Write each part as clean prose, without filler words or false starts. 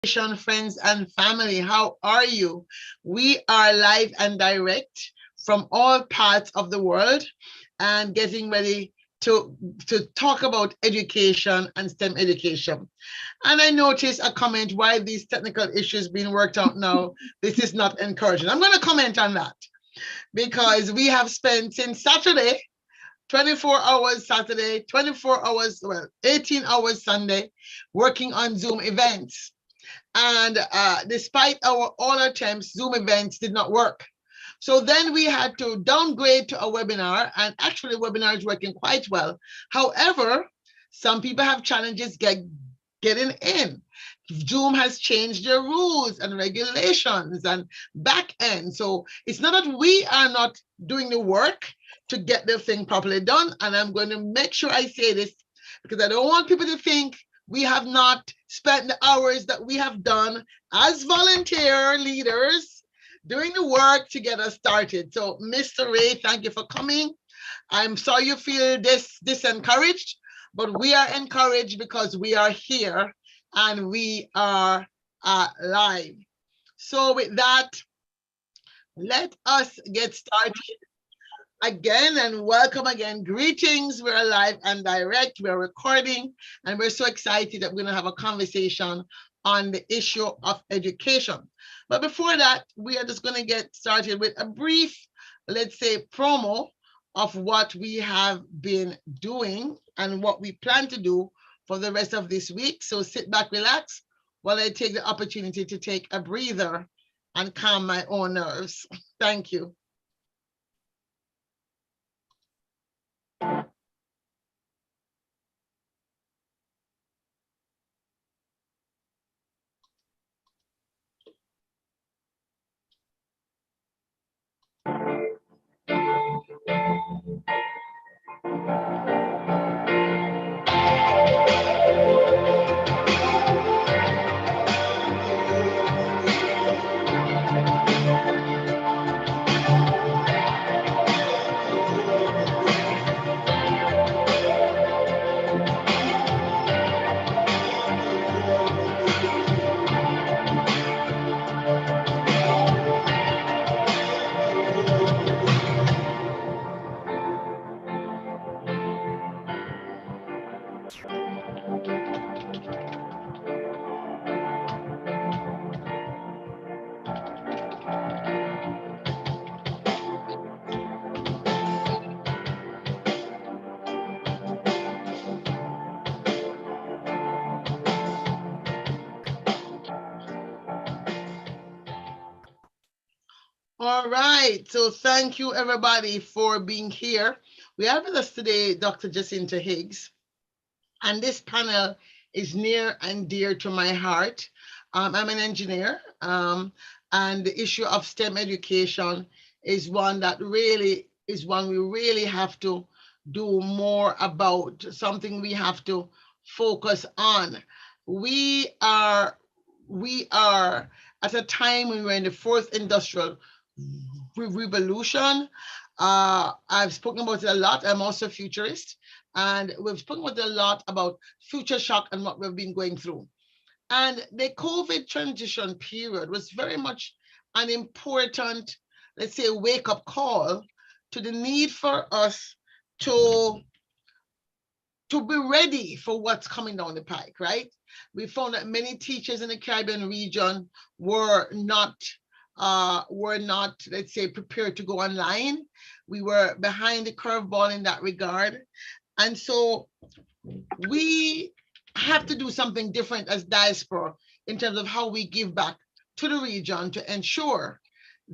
Friends and family. How are you? We are live and direct from all parts of the world and getting ready to, to talk about education and STEM education. And I noticed a comment why these technical issues being worked out now. This is not encouraging. I'm going to comment on that because we have spent since Saturday 24 hours Saturday, 24 hours, well, 18 hours Sunday, working on Zoom events. And despite all attempts, Zoom events did not work. So then we had to downgrade to a webinar, and actually, webinar is working quite well. However, some people have challenges getting in. Zoom has changed their rules and regulations and back end. So it's not that we are not doing the work to get the thing properly done. And I'm going to make sure I say this because I don't want people to think we have not spent the hours that we have done as volunteer leaders doing the work to get us started. So, Mr. Ray, thank you for coming. I'm sorry you feel disencouraged, but we are encouraged because we are here and we are live. So, with that, let us get started again and welcome again. Greetings. We're live and direct. We're recording, and we're so excited that we're going to have a conversation on the issue of education. But before that, we are just going to get started with a brief, let's say, promo of what we have been doing and what we plan to do for the rest of this week. So sit back, relax, while I take the opportunity to take a breather and calm my own nerves. Thank you. All right. So thank you, everybody, for being here. We have with us today Dr. Jacinta Higgs, and this panel is near and dear to my heart. I'm an engineer, and the issue of STEM education is one that really is one we really have to do more about, something we have to focus on. We are we are at a time when we're in the fourth industrial revolution. I've spoken about it a lot. I'm also a futurist, and we've spoken about it a lot about future shock and what we've been going through. And the COVID transition period was very much an important, let's say, wake up call to the need for us to to be ready for what's coming down the pike, right? We found that many teachers in the Caribbean region were not, let's say, prepared to go online. We were behind the curveball in that regard. And so we have to do something different as diaspora in terms of how we give back to the region to ensure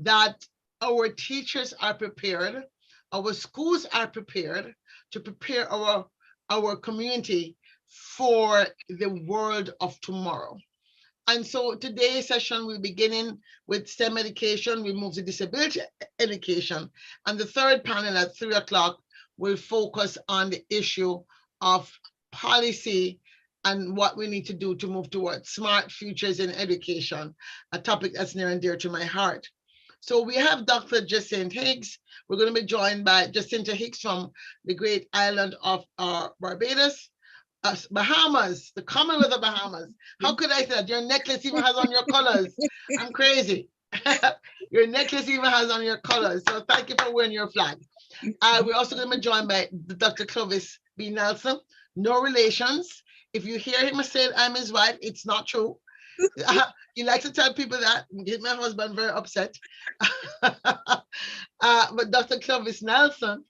that our teachers are prepared, our schools are prepared to prepare our community for the world of tomorrow. And so today's session, we're beginning with STEM education, we move to disability education. And the third panel at 3 o'clock will focus on the issue of policy and what we need to do to move towards smart futures in education, a topic that's near and dear to my heart. So we have Dr. Jacinta Higgs. We're going to be joined by Jacinta Higgs from the great island of Barbados. Bahamas, the Commonwealth of Bahamas. How could I say that? Your necklace even has on your colors. I'm crazy. Your necklace even has on your colors. So thank you for wearing your flag. We're also going to be joined by Dr. Clovis B. Nelson. No relations. If you hear him say I'm his wife, it's not true. He likes to tell people that. Get my husband very upset. But Dr. Clovis Nelson,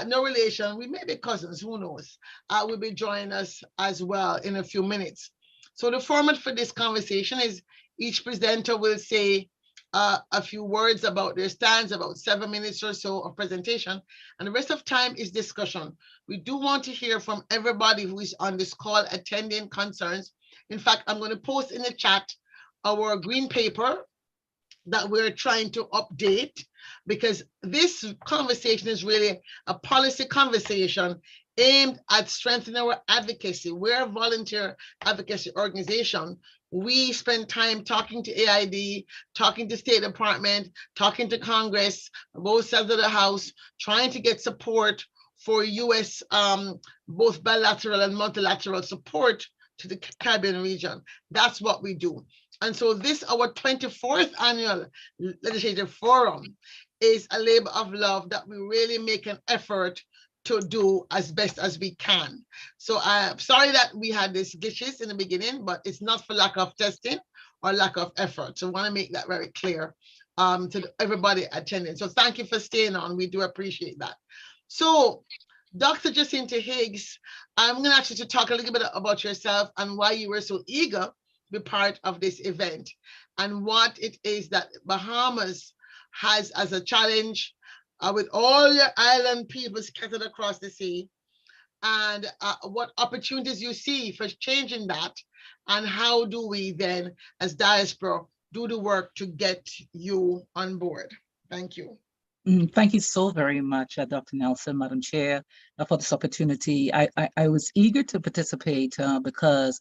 no relation. We may be cousins, who knows? Will be joining us as well in a few minutes. So the format for this conversation is each presenter will say a few words about their stands, about 7 minutes or so of presentation, and the rest of time is discussion. We do want to hear from everybody who is on this call attending concerns. In fact, I'm going to post in the chat our green paper that we're trying to update, because this conversation is really a policy conversation aimed at strengthening our advocacy. We're a volunteer advocacy organization. We spend time talking to AID, talking to State Department, talking to Congress, both sides of the House, trying to get support for US, both bilateral and multilateral support to the Caribbean region. That's what we do. And so this, our 24th annual legislative forum, is a labor of love that we really make an effort to do as best as we can. So I'm sorry that we had these glitches in the beginning, but it's not for lack of testing or lack of effort. So I want to make that very clear to everybody attending. So thank you for staying on. We do appreciate that. So Dr. Jacinta Higgs, I'm going to ask you to talk a little bit about yourself and why you were so eager be part of this event and what it is that Bahamas has as a challenge with all your island people scattered across the sea, and what opportunities you see for changing that, and how do we then as diaspora do the work to get you on board. Thank you. Thank you so very much, Dr. Nelson, Madam Chair, for this opportunity. I was eager to participate because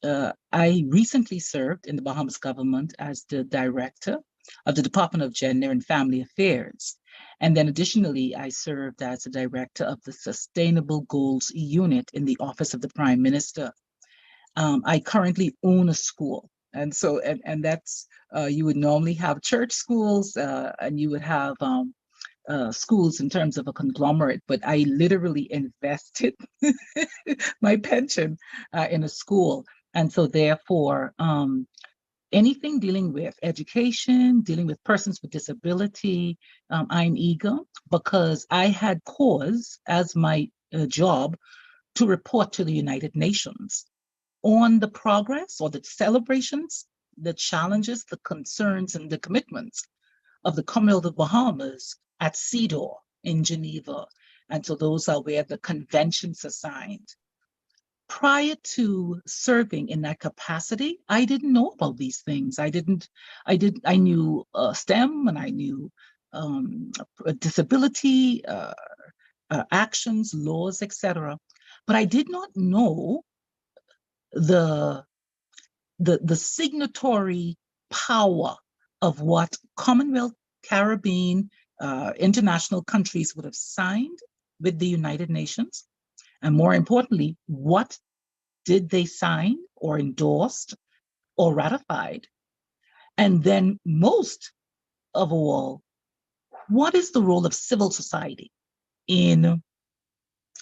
I recently served in the Bahamas government as the director of the Department of Gender and Family Affairs. And then additionally, I served as the director of the Sustainable Goals Unit in the Office of the Prime Minister. I currently own a school. And so, and that's, you would normally have church schools and you would have schools in terms of a conglomerate, but I literally invested my pension in a school. And so therefore, anything dealing with education, dealing with persons with disability, I'm eager because I had cause as my job to report to the United Nations on the progress or the celebrations, the challenges, the concerns, and the commitments of the Commonwealth of Bahamas at CEDAW in Geneva. And so those are where the conventions are signed. Prior to serving in that capacity, I didn't know about these things. I knew STEM, and I knew disability, actions, laws, etc. But I did not know the signatory power of what Commonwealth, Caribbean, international countries would have signed with the United Nations. And more importantly, what did they sign or endorsed or ratified? And then most of all, what is the role of civil society in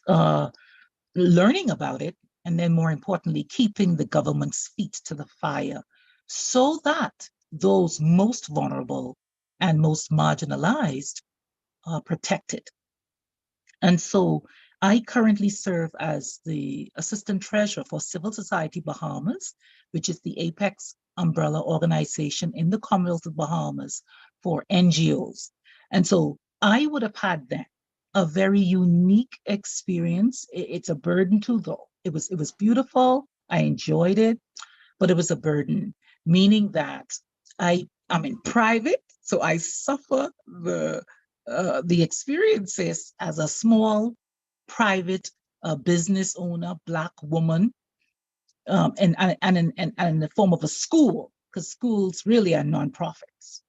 learning about it? And then more importantly, keeping the government's feet to the fire so that those most vulnerable and most marginalized are protected. And so I currently serve as the Assistant Treasurer for Civil Society Bahamas, which is the apex umbrella organization in the Commonwealth of Bahamas for NGOs. And so I would have had then a very unique experience. It's a burden too, though. It was beautiful. I enjoyed it, but it was a burden, meaning that I'm in private, so I suffer the experiences as a small private business owner, Black woman, and in the form of a school, because schools really are nonprofits,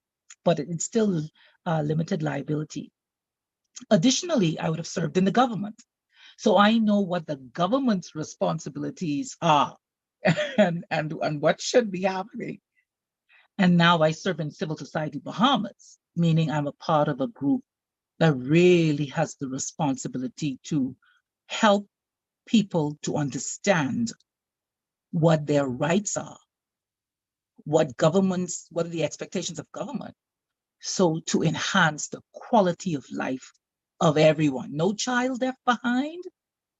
but it's still limited liability. Additionally, I would have served in the government. So I know what the government's responsibilities are and what should be happening. And now I serve in civil society Bahamas, meaning I'm a part of a group that really has the responsibility to help people to understand what their rights are, what are the expectations of government. So to enhance the quality of life of everyone, no child left behind,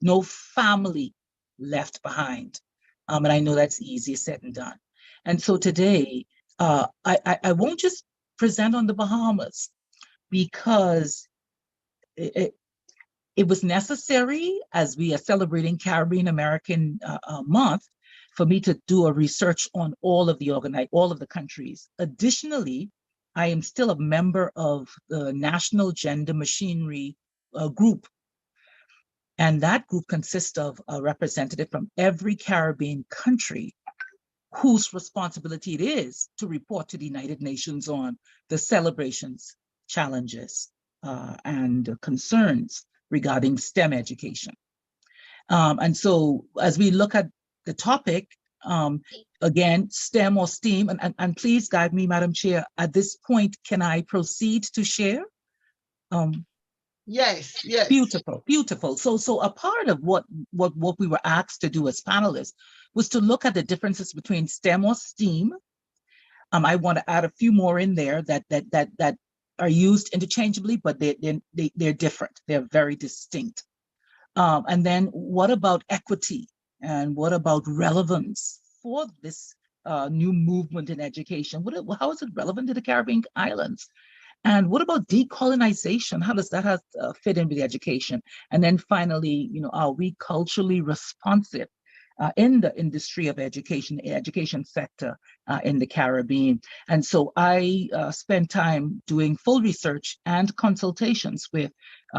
no family left behind. And I know that's easier said than done. And so today, I won't just present on the Bahamas because it, it was necessary as we are celebrating Caribbean American Month for me to do a research on all of the countries. Additionally, I am still a member of the National Gender Machinery group, and that group consists of a representative from every Caribbean country whose responsibility it is to report to the United Nations on the celebrations, challenges, and concerns regarding STEM education. And so as we look at the topic, again, STEM or STEAM, and please guide me, Madam Chair, at this point, can I proceed to share? Yes, yes. Beautiful, beautiful. So a part of what we were asked to do as panelists was to look at the differences between STEM or STEAM. I want to add a few more in there that are used interchangeably, but they're different. They're very distinct. And then what about equity and what about relevance for this new movement in education? How is it relevant to the Caribbean islands? And what about decolonization? How does that fit in with education? And then finally, are we culturally responsive in the industry of education sector in the Caribbean? And so I spent time doing full research and consultations with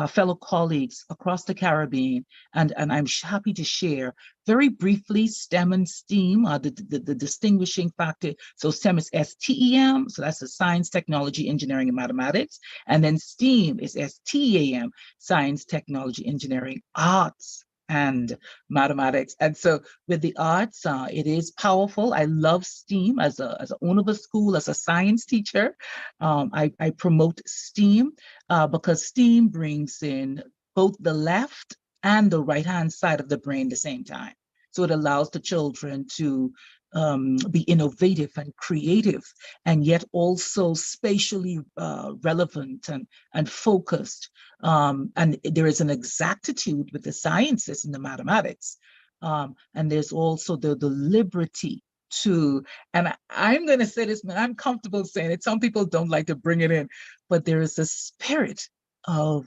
fellow colleagues across the Caribbean, and I'm happy to share very briefly STEM and STEAM, the distinguishing factor. So STEM is STEM, so that's the science, technology, engineering, and mathematics. And then STEAM is STEAM, science, technology, engineering, arts, and mathematics. And so with the arts, it is powerful. I love STEAM as an owner of a school, as a science teacher. I promote STEAM because STEAM brings in both the left and the right-hand side of the brain at the same time. So it allows the children to be innovative and creative, and yet also spatially relevant and focused. And there is an exactitude with the sciences and the mathematics. And there's also the liberty to, and I'm going to say this, man, I'm comfortable saying it. Some people don't like to bring it in, but there is a spirit of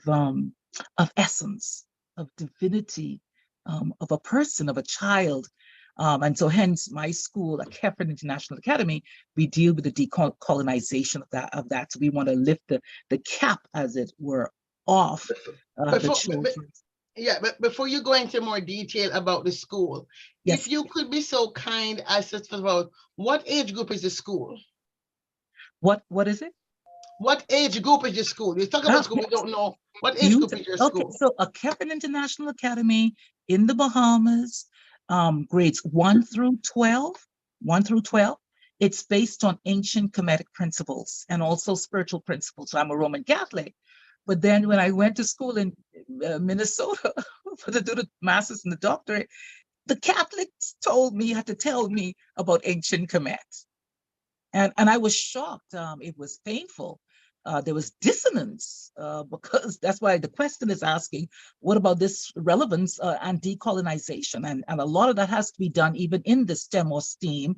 essence, of divinity, of a person, of a child. And so hence my school, Agri-Business International Academy, we deal with the decolonization of that. So we want to lift the cap, as it were, off the children. But before you go into more detail about the school, yes. If you could be so kind as to talk about what age group is the school? What is it? What age group is your school? You talk about school, we don't know. What age group is your school? Okay, so Agri-Business International Academy in the Bahamas, grades 1 through 12. It's based on ancient Kemetic principles and also spiritual principles. So I'm a Roman Catholic. But then when I went to school in Minnesota to do the master's and the doctorate, the Catholics had to tell me about ancient Kemet. And I was shocked. It was painful. There was dissonance because that's why the question is asking, what about this relevance and decolonization? And a lot of that has to be done even in the STEM or STEAM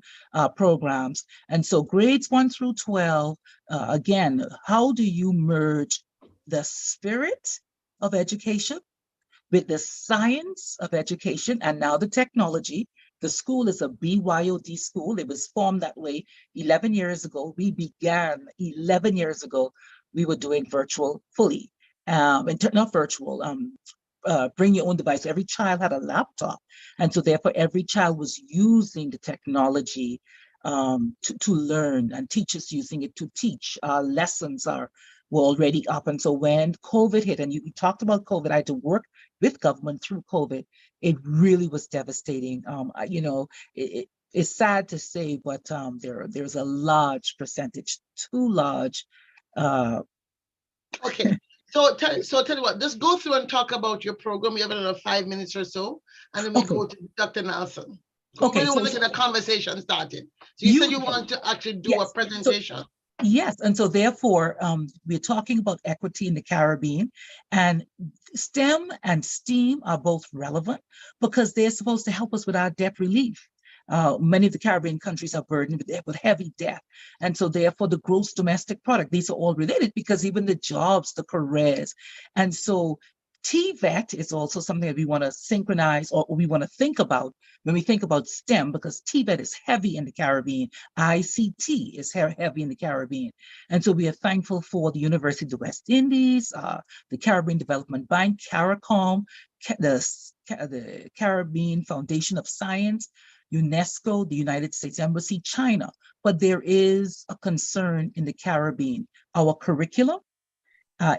programs. And so grades 1 through 12, again, how do you merge the spirit of education with the science of education and now the technology? The school is a BYOD school. It was formed that way 11 years ago. We began 11 years ago. We were doing virtual fully, not virtual, bring your own device. Every child had a laptop. And so therefore every child was using the technology to learn, and teachers using it to teach. Our lessons are were already up. And so when COVID hit, and you talked about COVID, I had to work with government through COVID. It really was devastating. It's sad to say, but there's a large percentage, too large. Okay. So tell you what, just go through and talk about your program. We have another 5 minutes or so, and then we Okay. go to Dr. Nelson. Okay. We really want to get a conversation started. So you said you want to actually do a presentation. Yes, and so therefore, we're talking about equity in the Caribbean, and STEM and STEAM are both relevant because they're supposed to help us with our debt relief. Many of the Caribbean countries are burdened with heavy debt. And so therefore the gross domestic product, these are all related because even the jobs, the careers. And so TVET is also something that we want to synchronize or we want to think about when we think about STEM, because TVET is heavy in the Caribbean. ICT is heavy in the Caribbean. And so we are thankful for the University of the West Indies, the Caribbean Development Bank, CARICOM, the Caribbean Foundation of Science, UNESCO, the United States Embassy, China. But there is a concern in the Caribbean. Our curriculum,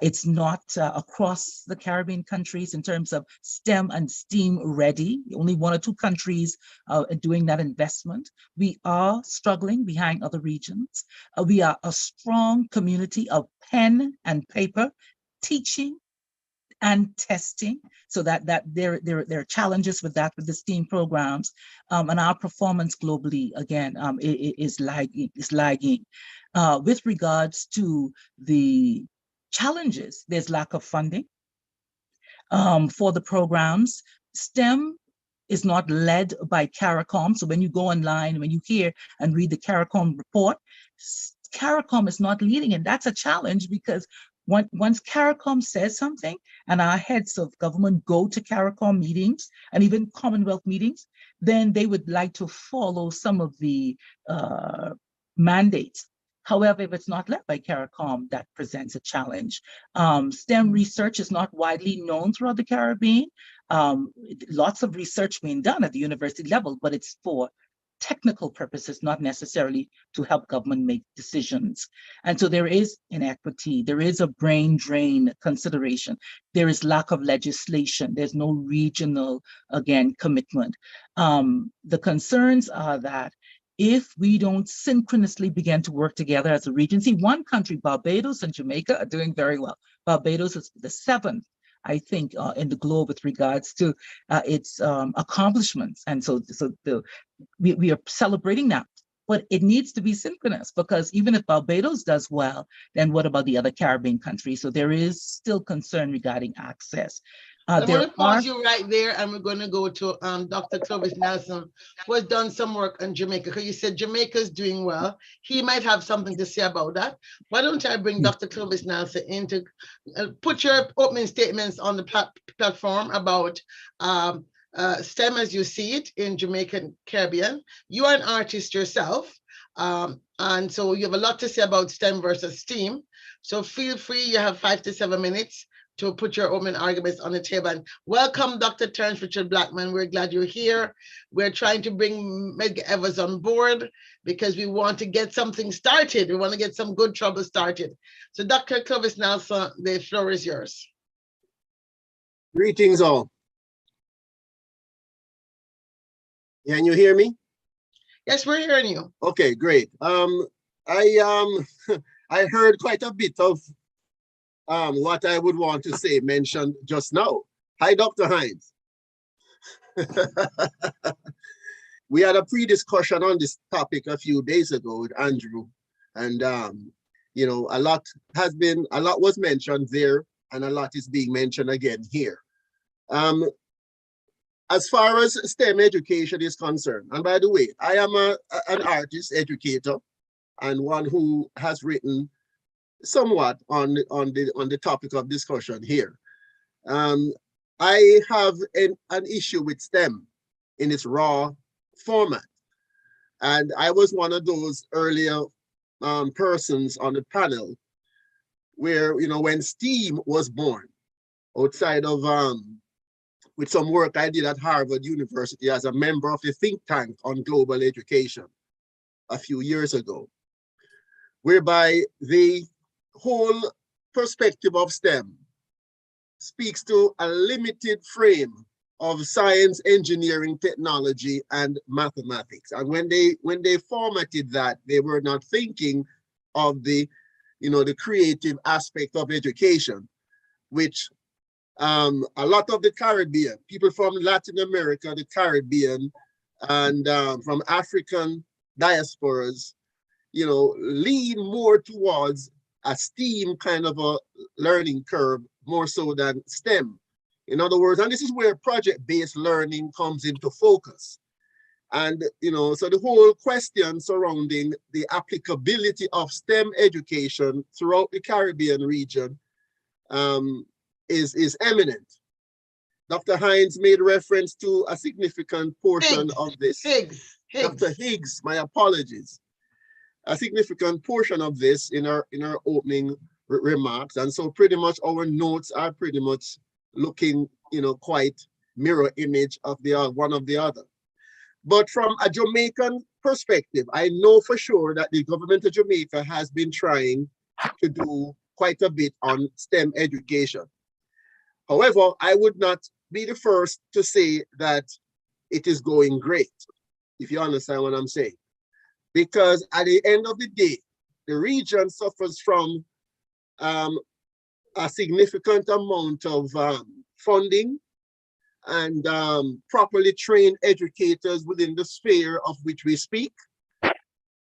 it's not across the Caribbean countries in terms of STEM and STEAM ready. Only 1 or 2 countries are doing that investment. We are struggling behind other regions. We are a strong community of pen and paper teaching and testing, so that there are challenges with that with the STEAM programs, and our performance globally again is lagging. With regards to the challenges, there's lack of funding for the programs. STEM is not led by CARICOM. So when you go online, when you hear and read the CARICOM report, CARICOM is not leading, and that's a challenge because once CARICOM says something and our heads of government go to CARICOM meetings and even Commonwealth meetings, then they would like to follow some of the mandates. However, if it's not led by CARICOM, that presents a challenge. STEM research is not widely known throughout the Caribbean. Lots of research being done at the university level, but it's for technical purposes, not necessarily to help government make decisions. And so there is inequity, there is a brain drain consideration, there is lack of legislation, there's no regional, again, commitment. The concerns are that if we don't synchronously begin to work together as a region, see, one country, Barbados and Jamaica, are doing very well. Barbados is the 7th, I think, in the globe with regards to its accomplishments. And so we are celebrating that. But it needs to be synchronous, because even if Barbados does well, then what about the other Caribbean countries? So there is still concern regarding access. I'm going to pause you right there, and we're going to go to Dr. Clovis Nelson, who has done some work in Jamaica, because you said Jamaica is doing well. He might have something to say about that. Why don't I bring Dr. Clovis Nelson in to put your opening statements on the platform about STEM as you see it in Jamaican Caribbean. You are an artist yourself, and so you have a lot to say about STEM versus STEAM. So feel free, you have 5 to 7 minutes to put your opening arguments on the table. And welcome, Dr. Terence Richard Blackman. We're glad you're here. We're trying to bring Medgar Evers on board because we want to get something started. We want to get some good trouble started. So Dr. Clovis Nelson, the floor is yours. Greetings all. Can you hear me? Yes, we're hearing you. Okay, great. I heard quite a bit of what I would want to say mentioned just now. Hi, Dr. Hines. We had a pre-discussion on this topic a few days ago with Andrew, and you know, a lot was mentioned there, and a lot is being mentioned again here. As far as STEM education is concerned, and by the way, I am an artist, educator, and one who has written somewhat on the topic of discussion here. I have an issue with STEM in its raw format. And I was one of those earlier persons on the panel where, you know, when STEAM was born, outside of, with some work I did at Harvard University as a member of a think tank on global education a few years ago, whereby the whole perspective of STEM speaks to a limited frame of science, engineering, technology, and mathematics. And when they formatted that, they were not thinking of the, the creative aspect of education, which a lot of the Caribbean, people from Latin America, the Caribbean, and from African diasporas, lean more towards a STEAM kind of a learning curve, more so than STEM. In other words, and this is where project-based learning comes into focus. And, so the whole question surrounding the applicability of STEM education throughout the Caribbean region is eminent. Dr. Hines made reference to a significant portion of this. Higgs. Dr. Higgs, my apologies. A significant portion of this in our opening remarks. And so pretty much our notes are pretty much looking, quite mirror image of the one of the other. But from a Jamaican perspective, I know for sure that the government of Jamaica has been trying to do quite a bit on STEM education. However, I would not be the first to say that it is going great, if you understand what I'm saying. Because at the end of the day, the region suffers from a significant amount of funding and properly trained educators within the sphere of which we speak.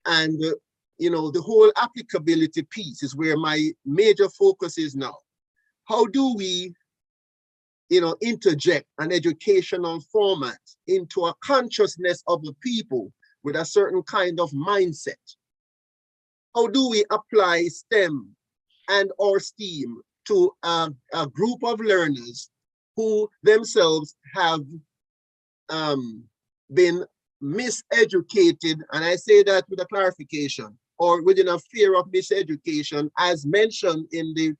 And, the whole applicability piece is where my major focus is now. How do we, interject an educational format into a consciousness of the people with a certain kind of mindset? How do we apply STEM and or STEAM to a group of learners who themselves have been miseducated, and I say that with a clarification, or within a fear of miseducation, as mentioned in the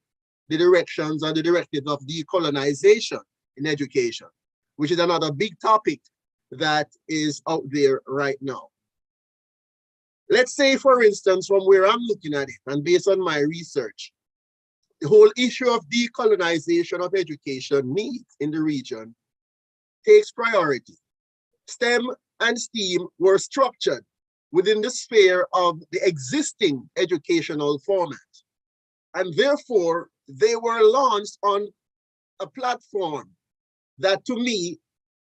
directions and the directives of decolonization in education, which is another big topic that is out there right now. Let's say, for instance, from where I'm looking at it, and based on my research, the whole issue of decolonization of education needs in the region takes priority. STEM and STEAM were structured within the sphere of the existing educational format. And therefore, they were launched on a platform that, to me,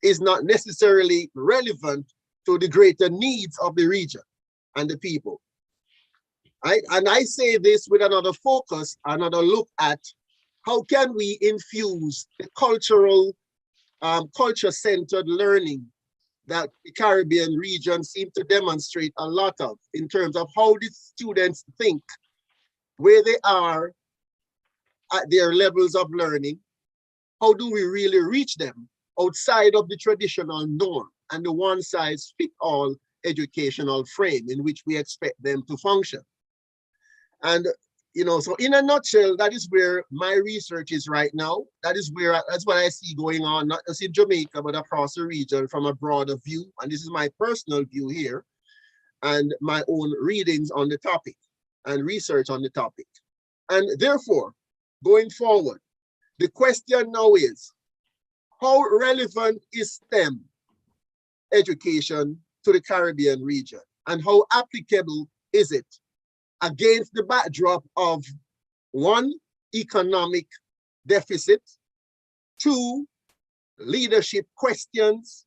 is not necessarily relevant to the greater needs of the region and the people. And I say this with another focus, another look at how can we infuse the cultural, culture-centered learning that the Caribbean region seems to demonstrate a lot of in terms of how the students think, where they are at their levels of learning. How do we really reach them outside of the traditional norm and the one-size-fits-all educational frame in which we expect them to function? And, so in a nutshell, that is where my research is right now. That's what I see going on, not just in Jamaica, but across the region from a broader view. And this is my personal view here and my own readings on the topic and research on the topic. And therefore, going forward, the question now is, how relevant is STEM education to the Caribbean region? And how applicable is it against the backdrop of 1, economic deficit, 2, leadership questions,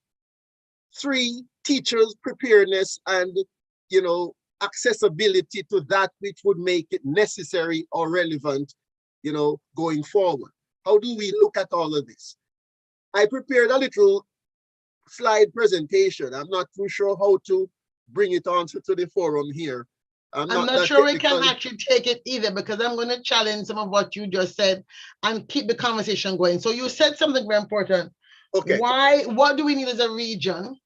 3, teachers' preparedness and, accessibility to that which would make it necessary or relevant, going forward? How do we look at all of this? I prepared a little slide presentation. I'm not too sure how to bring it onto the forum here. I'm not sure we can actually take it either, because I'm going to challenge some of what you just said and keep the conversation going. So you said something very important. Okay. What do we need as a region?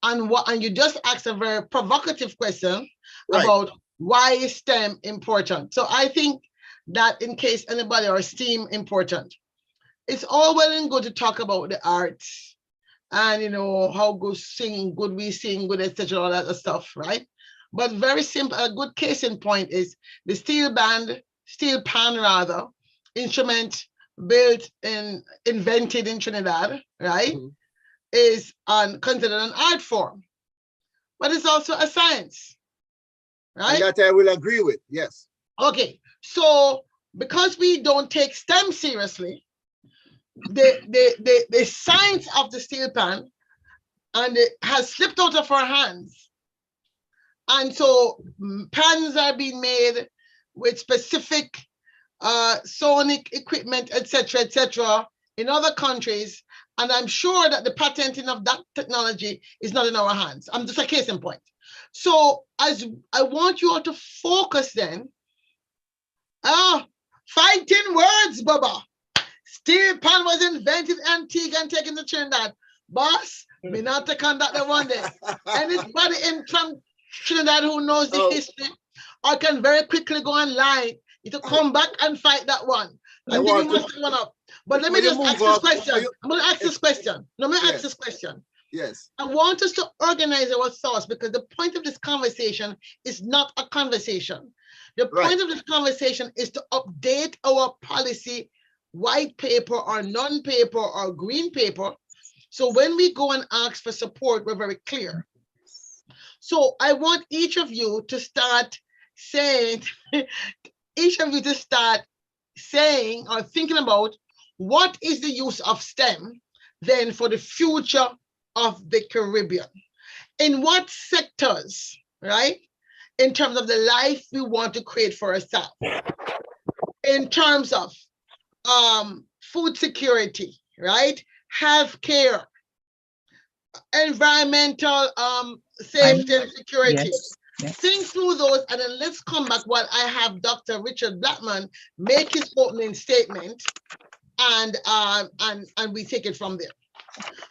And you just asked a very provocative question about why is STEM important? So I think that in case anybody, or STEAM important, it's all well and good to talk about the arts and how good we sing, good, etc., all that stuff, right? But very simple, a good case in point is the steel band steel pan rather, instrument invented in Trinidad, right, is considered an art form, but it's also a science, right? And that I will agree with, yes. Okay, so because we don't take STEM seriously, the science of the steel pan and it has slipped out of our hands. And so pans are being made with specific sonic equipment, etc., in other countries. And I'm sure that the patenting of that technology is not in our hands. I'm just a case in point. So as I want you all to focus then. Fighting words, Baba. Steel pan was invented in Antigua and taken to Trinidad. Boss, me not to conduct the one day. Anybody in Trinidad who knows the history, I can very quickly go online. You to come back and fight that one. And give me one up. But let me just ask this question. I'm going to ask this question. Let me ask this question. Yes. I want us to organize our thoughts because the point of this conversation is not a conversation. The point of this conversation is to update our policy, white paper or non-paper or green paper. So when we go and ask for support, we're very clear. So I want each of you to start saying, or thinking about what is the use of STEM then for the future of the Caribbean? In what sectors, right? In terms of the life we want to create for ourselves. In terms of food security, right? Healthcare, environmental safety and security. Yes. Think through those and then let's come back while I have Dr. Richard Blackman make his opening statement and we take it from there.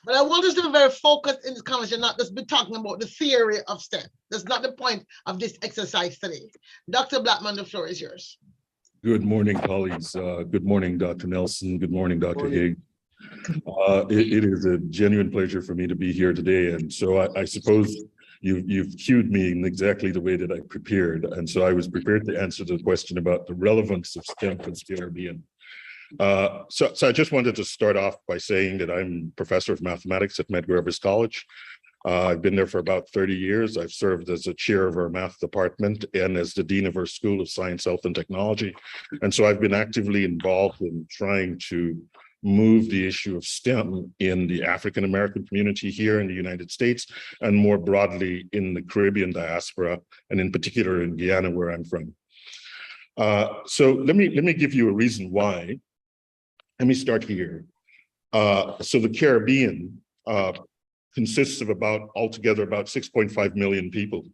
But I want us to be very focused in this conversation, not just be talking about the theory of STEM. That's not the point of this exercise today. Dr. Blackman, the floor is yours. Good morning, colleagues. Good morning, Dr. Nelson. Good morning, Dr. Haig. It is a genuine pleasure for me to be here today. And so I suppose you've cued me in exactly the way that I prepared. And so I was prepared to answer the question about the relevance of STEM for the Caribbean. So I just wanted to start off by saying that I'm professor of mathematics at Medgar Evers College. I've been there for about 30 years. I've served as a chair of our math department and as the dean of our School of Science, Health, and Technology. And so I've been actively involved in trying to move the issue of STEM in the African American community here in the United States and more broadly in the Caribbean diaspora, and in particular in Guyana, where I'm from. So let me give you a reason why. Let me start here. So the Caribbean consists of altogether about 6.5 million people.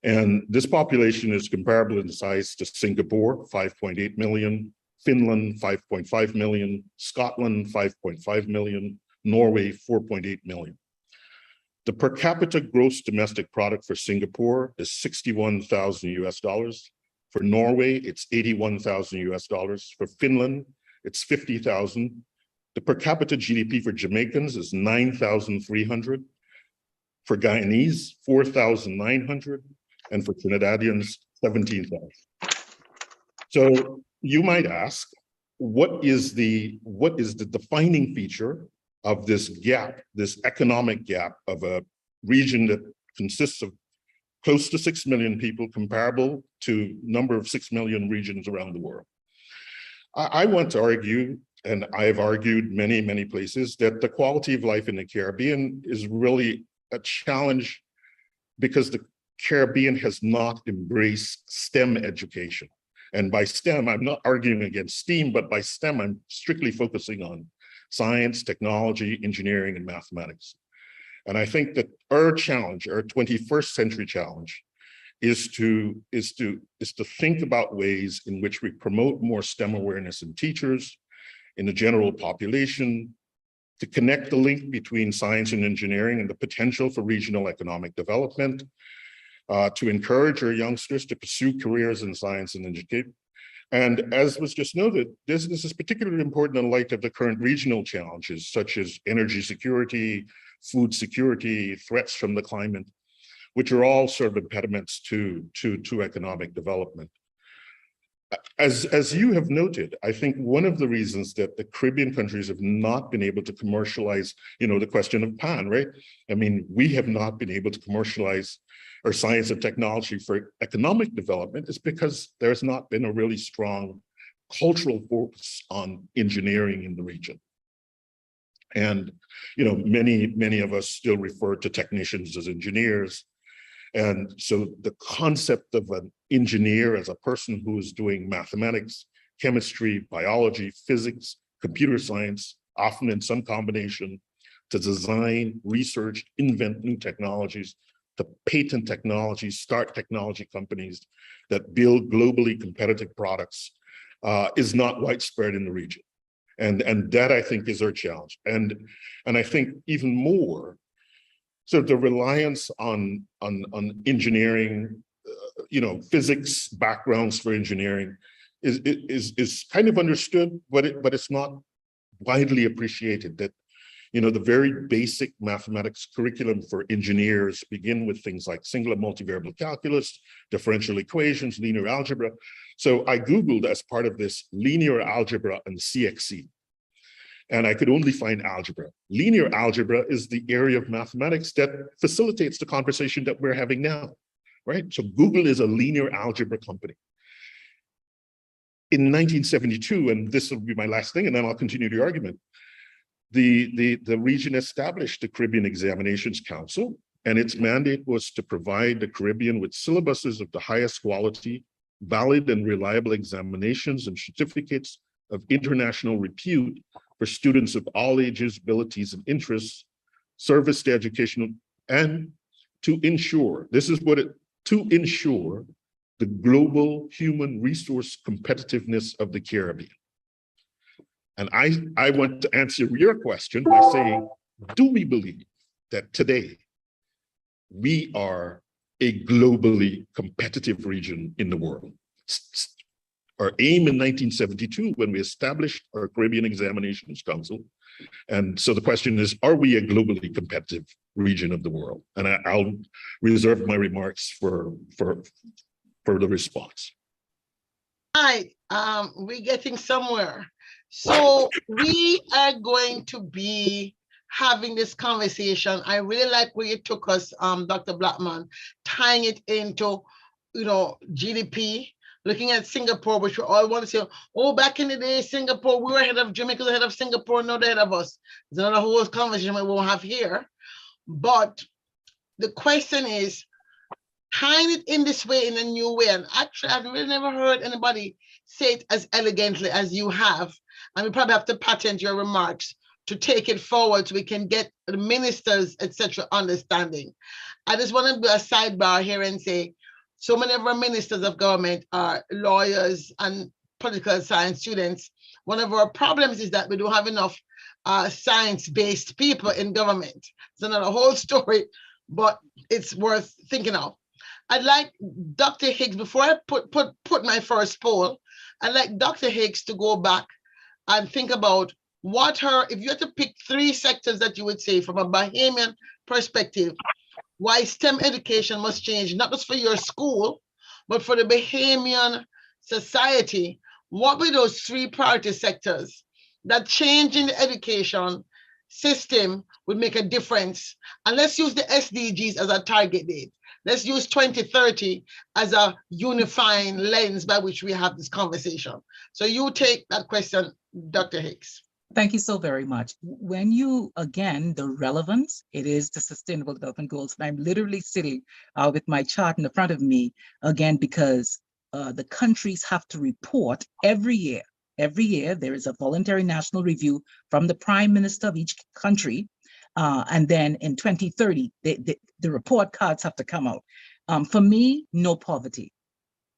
And this population is comparable in size to Singapore, 5.8 million, Finland, 5.5 million, Scotland, 5.5 million, Norway, 4.8 million. The per capita gross domestic product for Singapore is 61,000 US dollars. For Norway, it's 81,000 US dollars. For Finland, it's 50,000. The per capita GDP for Jamaicans is 9,300. For Guyanese, 4,900. And for Trinidadians, 17,000. So you might ask, what is the defining feature of this gap, this economic gap of a region that consists of close to 6 million people, comparable to number of 6 million regions around the world? I want to argue, and I've argued many places, that the quality of life in the Caribbean is really a challenge because the Caribbean has not embraced STEM education. And by STEM, I'm not arguing against STEAM, but by STEM, I'm strictly focusing on science, technology, engineering, and mathematics. And I think that our challenge, our 21st century challenge, is to think about ways in which we promote more STEM awareness in teachers, in the general population, to connect the link between science and engineering and the potential for regional economic development, to encourage our youngsters to pursue careers in science and education. And as was just noted, this is particularly important in light of the current regional challenges, such as energy security, food security, threats from the climate, which are all sort of impediments to economic development. as you have noted, I think one of the reasons that the Caribbean countries have not been able to commercialize, the question of pan, right? I mean, we have not been able to commercialize our science and technology for economic development is because there's not been a really strong cultural focus on engineering in the region. And, many of us still refer to technicians as engineers. And so the concept of an engineer as a person who is doing mathematics, chemistry, biology, physics, computer science, often in some combination, to design, research, invent new technologies, to patent technologies, start technology companies that build globally competitive products is not widespread in the region. And that, I think, is our challenge. And I think even more, so the reliance on engineering, physics backgrounds for engineering is kind of understood, but it's not widely appreciated that, the very basic mathematics curriculum for engineers begin with things like single and multivariable calculus, differential equations, linear algebra. So I Googled as part of this linear algebra and CXC. And I could only find algebra. Linear algebra is the area of mathematics that facilitates the conversation that we're having now, right? So Google is a linear algebra company. In 1972, and this will be my last thing, and then I'll continue the argument, the region established the Caribbean Examinations Council, and its mandate was to provide the Caribbean with syllabuses of the highest quality, valid and reliable examinations and certificates of international repute for students of all ages, abilities, and interests, service to educational, and to ensure, to ensure the global human resource competitiveness of the Caribbean. And I want to answer your question by saying, do we believe that today we are a globally competitive region in the world? Our aim in 1972, when we established our Caribbean Examinations Council. And so the question is, are we a globally competitive region of the world? And I'll reserve my remarks for the response. All right, we're getting somewhere. So we are going to be having this conversation. I really like where you took us, Dr. Blackman, tying it into, GDP, looking at Singapore, which we all want to say, oh, back in the day, Singapore, we were ahead of Jamaica, ahead of Singapore, not ahead of us. There's another whole conversation we won't have here. But the question is, tying it in this way, in a new way, and actually, I've really never heard anybody say it as elegantly as you have. And we probably have to patent your remarks to take it forward so we can get the ministers, etc., understanding. I just want to do a sidebar here and say, so many of our ministers of government are lawyers and political science students. One of our problems is that we don't have enough science-based people in government. It's another whole story, but it's worth thinking of. I'd like Dr. Higgs, before I put my first poll, I'd like Dr. Higgs to go back and think about if you had to pick 3 sectors that you would say from a Bahamian perspective, why STEM education must change, not just for your school, but for the Bahamian society. What were those 3 priority sectors that changing the education system would make a difference? And let's use the SDGs as a target date. Let's use 2030 as a unifying lens by which we have this conversation. So you take that question, Dr. Higgs. Thank you so very much. When the relevance, it is the Sustainable Development Goals. And I'm literally sitting with my chart in the front of me, again, because the countries have to report every year. Every year, there is a voluntary national review from the prime minister of each country. And then in 2030, the report cards have to come out. For me, no poverty.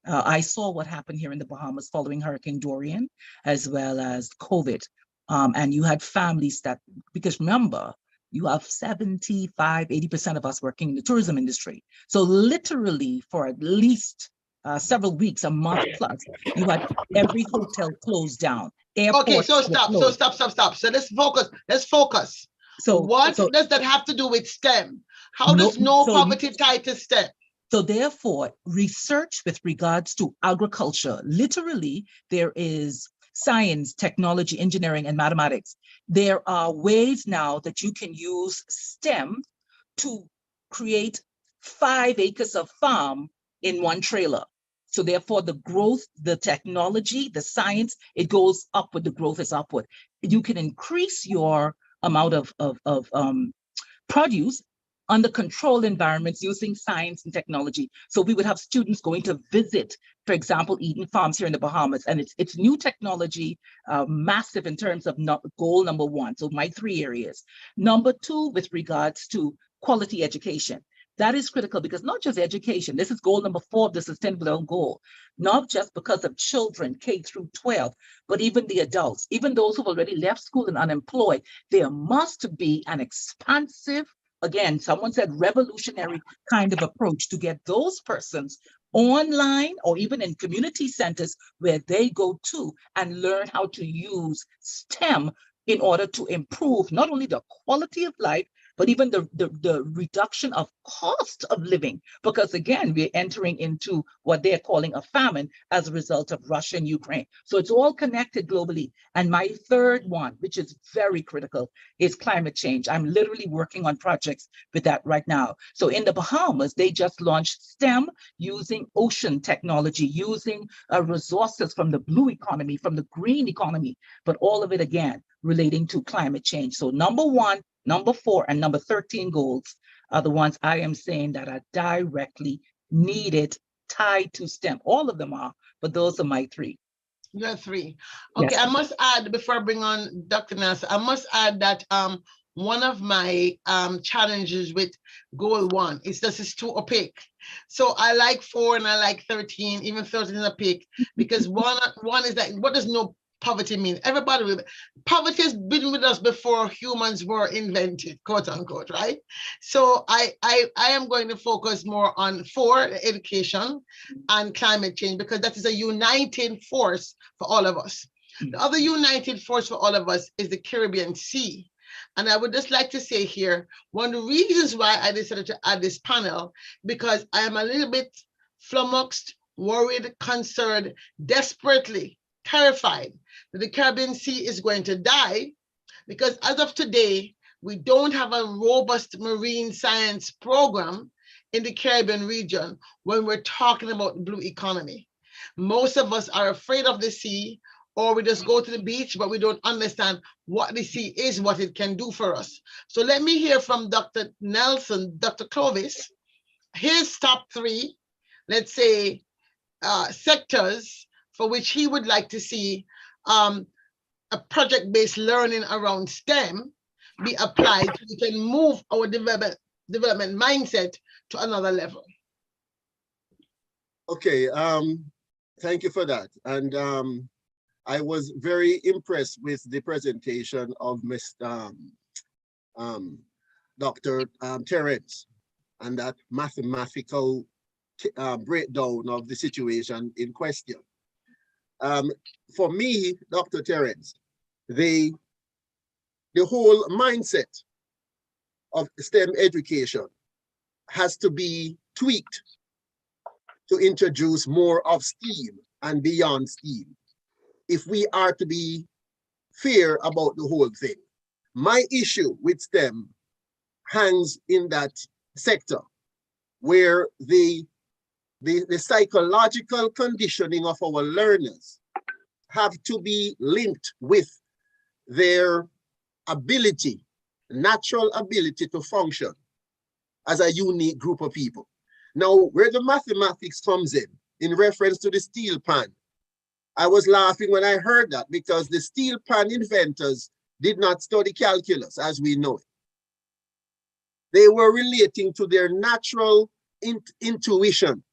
I saw what happened here in the Bahamas following Hurricane Dorian, as well as COVID. And you had families because remember, you have 75, 80% of us working in the tourism industry. So literally for at least several weeks, a month plus, you had every hotel closed down. Okay, so stop. So let's focus. So what does that have to do with STEM? How does no poverty tie to STEM? So therefore, research with regards to agriculture, literally, there is science, technology, engineering, and mathematics. There are ways now that you can use STEM to create 5 acres of farm in one trailer. So therefore, the growth, the technology, the science, it goes upward, the growth is upward. You can increase your amount of produce under controlled environments using science and technology. So we would have students going to visit, for example, Eden Farms here in the Bahamas, and it's new technology, massive in terms of goal number 1. So my 3 areas. Number 2, with regards to quality education. That is critical because not just education, this is goal number 4 of the Sustainable Development Goal, not just because of children K through 12, but even the adults, even those who've already left school and unemployed. There must be an expansive, again, someone said revolutionary kind of approach to get those persons online or even in community centers where they go to and learn how to use STEM in order to improve not only the quality of life, but even the reduction of cost of living, because again, we're entering into what they're calling a famine as a result of Russia and Ukraine. So it's all connected globally. And my 3rd one, which is very critical, is climate change. I'm literally working on projects with that right now. So in the Bahamas, they just launched STEM using ocean technology, using resources from the blue economy, from the green economy, but all of it again, relating to climate change. So number 1, number 4, and number 13 goals are the ones I am saying that are directly needed, tied to STEM. All of them are, but those are my 3. You have 3. Okay, Yes. I must add, before I bring on Dr. Nelson, I must add that one of my challenges with goal 1 is this is too opaque. So I like 4 and I like 13, even 13 is opaque, because one is that, what does no poverty mean? Poverty has been with us before humans were invented, quote unquote, right? So I am going to focus more on 4, education and climate change, because that is a uniting force for all of us. The other united force for all of us is the Caribbean Sea. And I would just like to say here, one of the reasons why I decided to add this panel, because I am a little bit flummoxed, worried, concerned, desperately terrified that the Caribbean Sea is going to die, because as of today, we don't have a robust marine science program in the Caribbean region when we're talking about the blue economy. Most of us are afraid of the sea, or we just go to the beach, but we don't understand what the sea is, what it can do for us. So let me hear from Dr. Nelson, Dr. Clovis, his top 3, let's say, sectors for which he would like to see a project-based learning around STEM be applied so we can move our development mindset to another level. Okay, thank you for that. And I was very impressed with the presentation of Mr. Dr. Terence and that mathematical breakdown of the situation in question. For me, Dr. Terence, the whole mindset of STEM education has to be tweaked to introduce more of STEAM and beyond STEAM, if we are to be fair about the whole thing. My issue with STEM hangs in that sector where the psychological conditioning of our learners have to be linked with their ability, natural ability to function as a unique group of people. Now, where the mathematics comes in reference to the steel pan, I was laughing when I heard that, because the steel pan inventors did not study calculus as we know it. They were relating to their natural intuition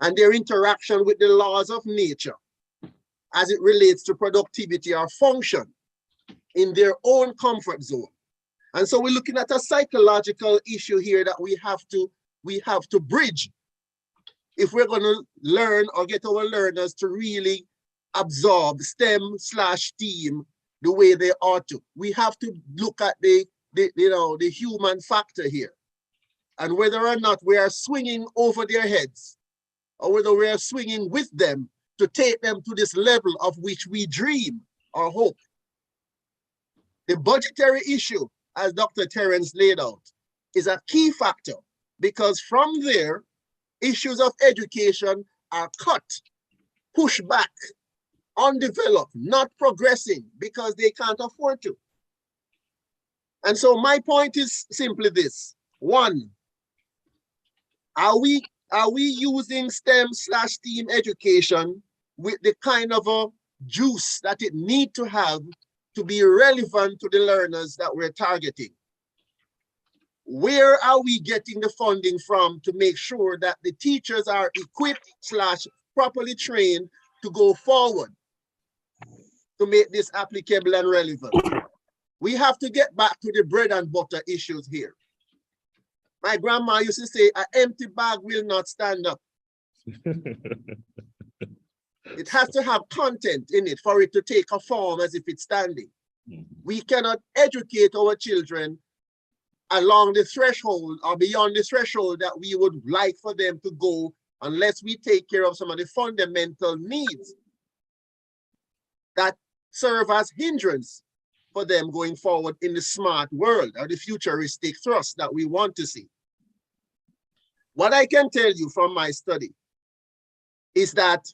and their interaction with the laws of nature as it relates to productivity or function in their own comfort zone. And so we're looking at a psychological issue here that we have to bridge if we're going to learn or get our learners to really absorb STEM/STEAM the way they ought to. We have to look at the human factor here. and whether or not we are swinging over their heads or whether we are swinging with them to take them to this level of which we dream or hope. The budgetary issue, as Dr. Terence laid out, is a key factor because from there, issues of education are cut, pushed back, undeveloped, not progressing because they can't afford to. And so my point is simply this. One, are we using STEM/STEAM education with the kind of a juice that it needs to have to be relevant to the learners that we're targeting? Where are we getting the funding from to make sure that the teachers are equipped/properly trained to go forward to make this applicable and relevant? We have to get back to the bread and butter issues here. My grandma used to say, an empty bag will not stand up. It has to have content in it for it to take a form as if it's standing. We cannot educate our children along the threshold or beyond the threshold that we would like for them to go unless we take care of some of the fundamental needs that serve as hindrance for them going forward in the smart world or the futuristic thrust that we want to see. What I can tell you from my study is that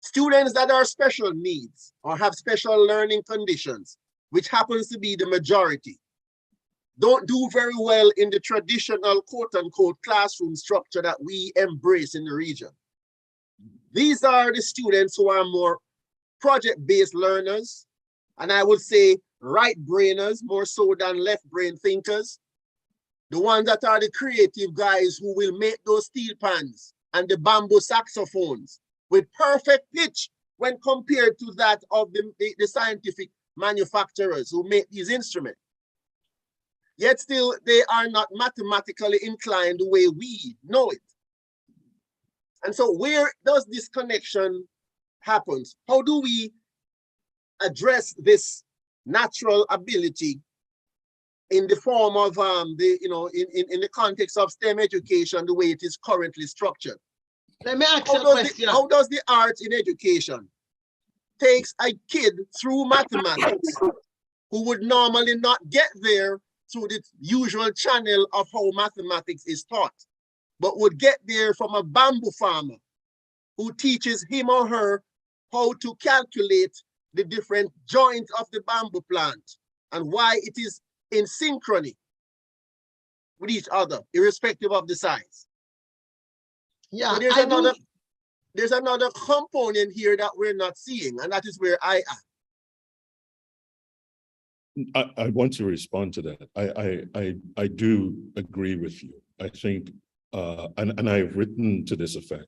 students that are special needs or have special learning conditions, which happens to be the majority, don't do very well in the traditional quote-unquote classroom structure that we embrace in the region. These are the students who are more project-based learners, and I would say right-brainers more so than left-brain thinkers. The ones that are the creative guys who will make those steel pans and the bamboo saxophones with perfect pitch when compared to that of the scientific manufacturers who make these instruments. Yet still, they are not mathematically inclined the way we know it. And so where does this connection happen? How do we address this natural ability in the form of in the context of STEM education, the way it is currently structured? Let me ask you a question. How does the art in education takes a kid through mathematics who would normally not get there through the usual channel of how mathematics is taught, but would get there from a bamboo farmer who teaches him or her how to calculate the different joints of the bamboo plant and why it is in synchrony with each other, irrespective of the size. Yeah, so there's another component here that we're not seeing, and that is where I am. I want to respond to that. I do agree with you. I think, and I've written to this effect.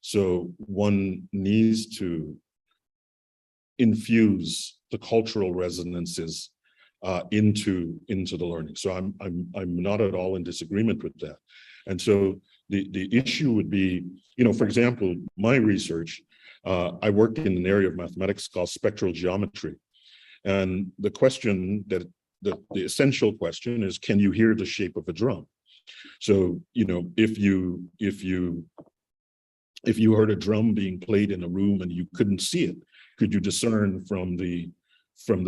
So one needs to infuse the cultural resonances into the learning. So I'm not at all in disagreement with that. And so the issue would be, for example, my research, I work in an area of mathematics called spectral geometry. And the question that the essential question is, can you hear the shape of a drum? So, if you heard a drum being played in a room and you couldn't see it, could you discern from the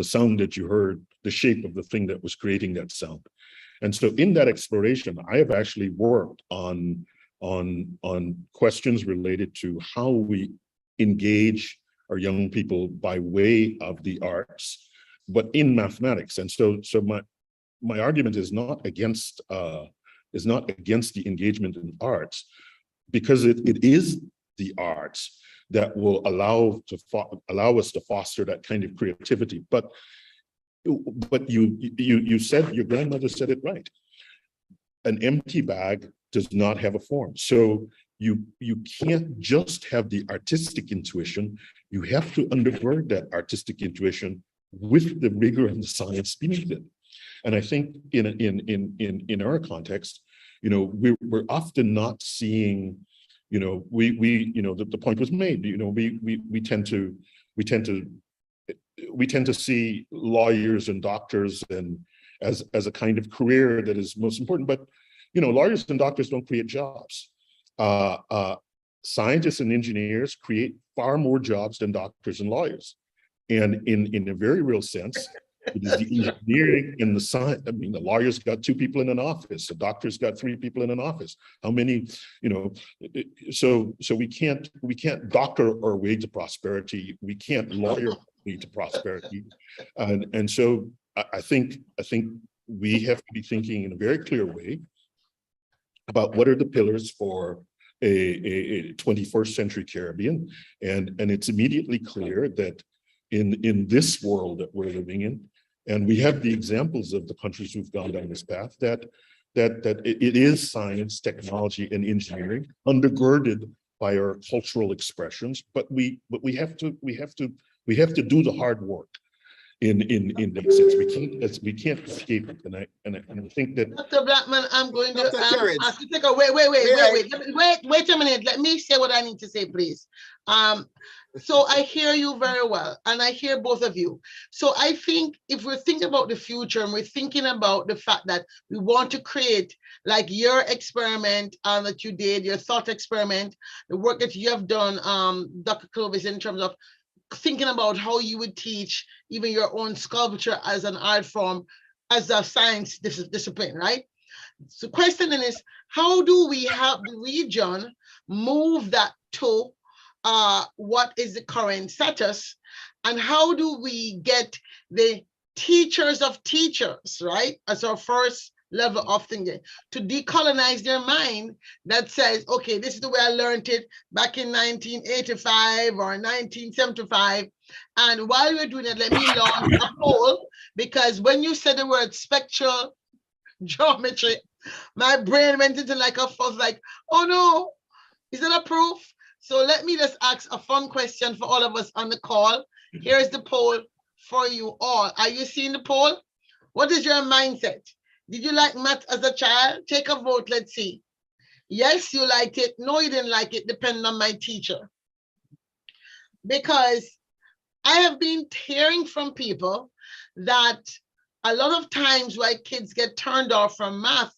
sound that you heard the shape of the thing that was creating that sound? And so in that exploration, I have actually worked on questions related to how we engage our young people by way of the arts, but in mathematics. And so my argument is not against the engagement in arts, because it is the arts that will allow us to foster that kind of creativity. But you said, your grandmother said it right. An empty bag does not have a form. So you can't just have the artistic intuition. You have to undergird that artistic intuition with the rigor and the science beneath it. And I think in our context, we're often not seeing, the point was made, we tend to see lawyers and doctors and as a kind of career that is most important. But lawyers and doctors don't create jobs. Scientists and engineers create far more jobs than doctors and lawyers. And in a very real sense, it is the engineering and the science. I mean, the lawyers got 2 people in an office, the doctors got 3 people in an office. How many, so we can't doctor our way to prosperity. We can't lawyer our way to prosperity. And so I think we have to be thinking in a very clear way about what are the pillars for a 21st century Caribbean. And it's immediately clear that in this world that we're living in, and we have the examples of the countries who've gone down this path, that it is science, technology, and engineering undergirded by our cultural expressions, but we have to do the hard work in that sense. We can't escape it. And I think that Dr. Blackman, I'm going to ask you to take a wait a minute. Let me say what I need to say, please. So I hear you very well, and I hear both of you. So I think if we're thinking about the future and we're thinking about the fact that we want to create like your experiment that you did, your thought experiment, the work that you have done, Dr. Clovis, in terms of thinking about how you would teach even your own sculpture as an art form, as a science discipline, right? So the question then is, how do we help the region move that to what is the current status, and how do we get the teachers of teachers, right, as our first level of thinking, to decolonize their mind that says, okay, this is the way I learned it back in 1985 or 1975. And while we're doing it, let me launch a poll, because when you said the word spectral geometry, my brain went into like a fuzz, like, oh no, is that a proof? So let me just ask a fun question for all of us on the call. Here's the poll for you all. Are you seeing the poll? What is your mindset? Did you like math as a child? Take a vote, let's see. Yes, you liked it. No, you didn't like it, depending on my teacher. Because I have been hearing from people that a lot of times why kids get turned off from math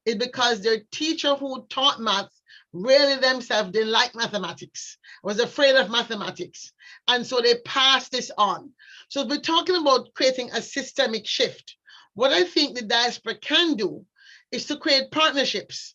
is because their teacher who taught math really themselves didn't like mathematics, was afraid of mathematics. And so they passed this on. So we're talking about creating a systemic shift. What I think the diaspora can do is to create partnerships.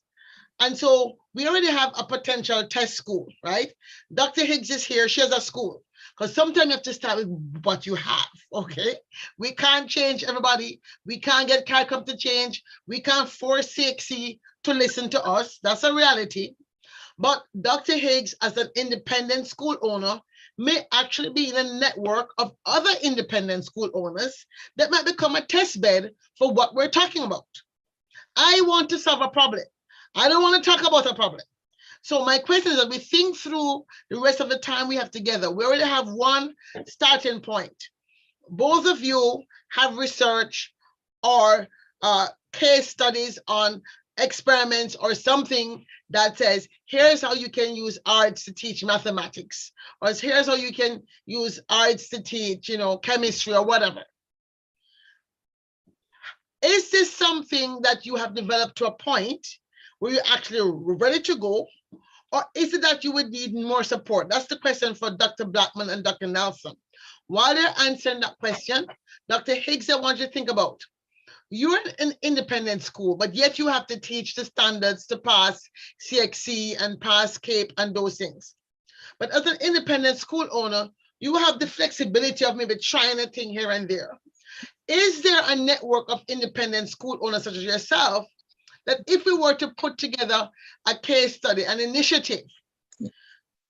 And so we already have a potential test school, right? Dr. Higgs is here, she has a school. Because sometimes you have to start with what you have, okay? We can't change everybody. We can't get CARICOM to change. We can't force CXC to listen to us. That's a reality. But Dr. Higgs, as an independent school owner, may actually be in a network of other independent school owners that might become a test bed for what we're talking about. I want to solve a problem. I don't want to talk about a problem. So my question is that we think through the rest of the time we have together. We already have one starting point. Both of you have research or case studies on experiments or something that says, here's how you can use arts to teach mathematics, or here's how you can use arts to teach, chemistry or whatever. Is this something that you have developed to a point where you're actually ready to go? Or is it that you would need more support? That's the question for Dr. Blackman and Dr. Nelson. While they're answering that question, Dr. Higgs, I want you to think about, you're an independent school, but yet you have to teach the standards to pass CXC and pass CAPE and those things. But as an independent school owner, you have the flexibility of maybe trying a thing here and there. Is there a network of independent school owners such as yourself that if we were to put together a case study, an initiative,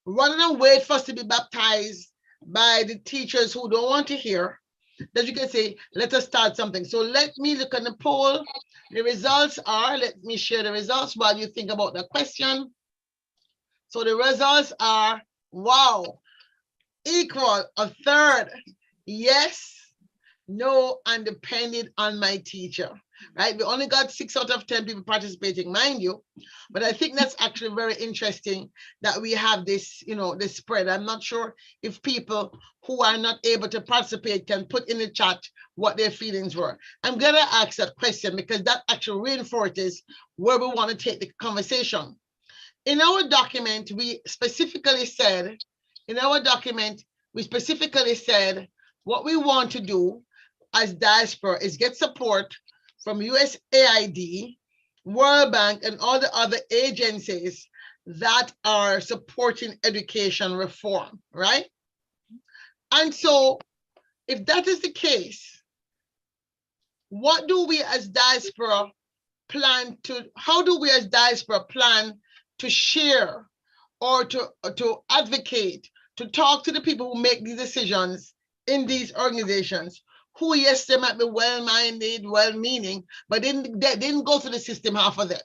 rather than wait for us to be baptized by the teachers who don't want to hear, that you can say, let us start something. So let me look at the poll. The results are, let me share the results while you think about the question. So the results are, wow, equal, a third, yes, no, and depended on my teacher. right? We only got 6 out of 10 people participating, mind you. But I think that's actually very interesting that we have this, this spread. I'm not sure if people who are not able to participate can put in the chat what their feelings were. I'm going to ask that question because that actually reinforces where we want to take the conversation. In our document, we specifically said, what we want to do as diaspora is get support from USAID, World Bank, and all the other agencies that are supporting education reform, right? And so if that is the case, what do we as diaspora plan to, how do we as diaspora plan to share or to advocate, to talk to the people who make these decisions in these organizations, who, yes, they might be well-minded, well-meaning, but they didn't go through the system, half of them.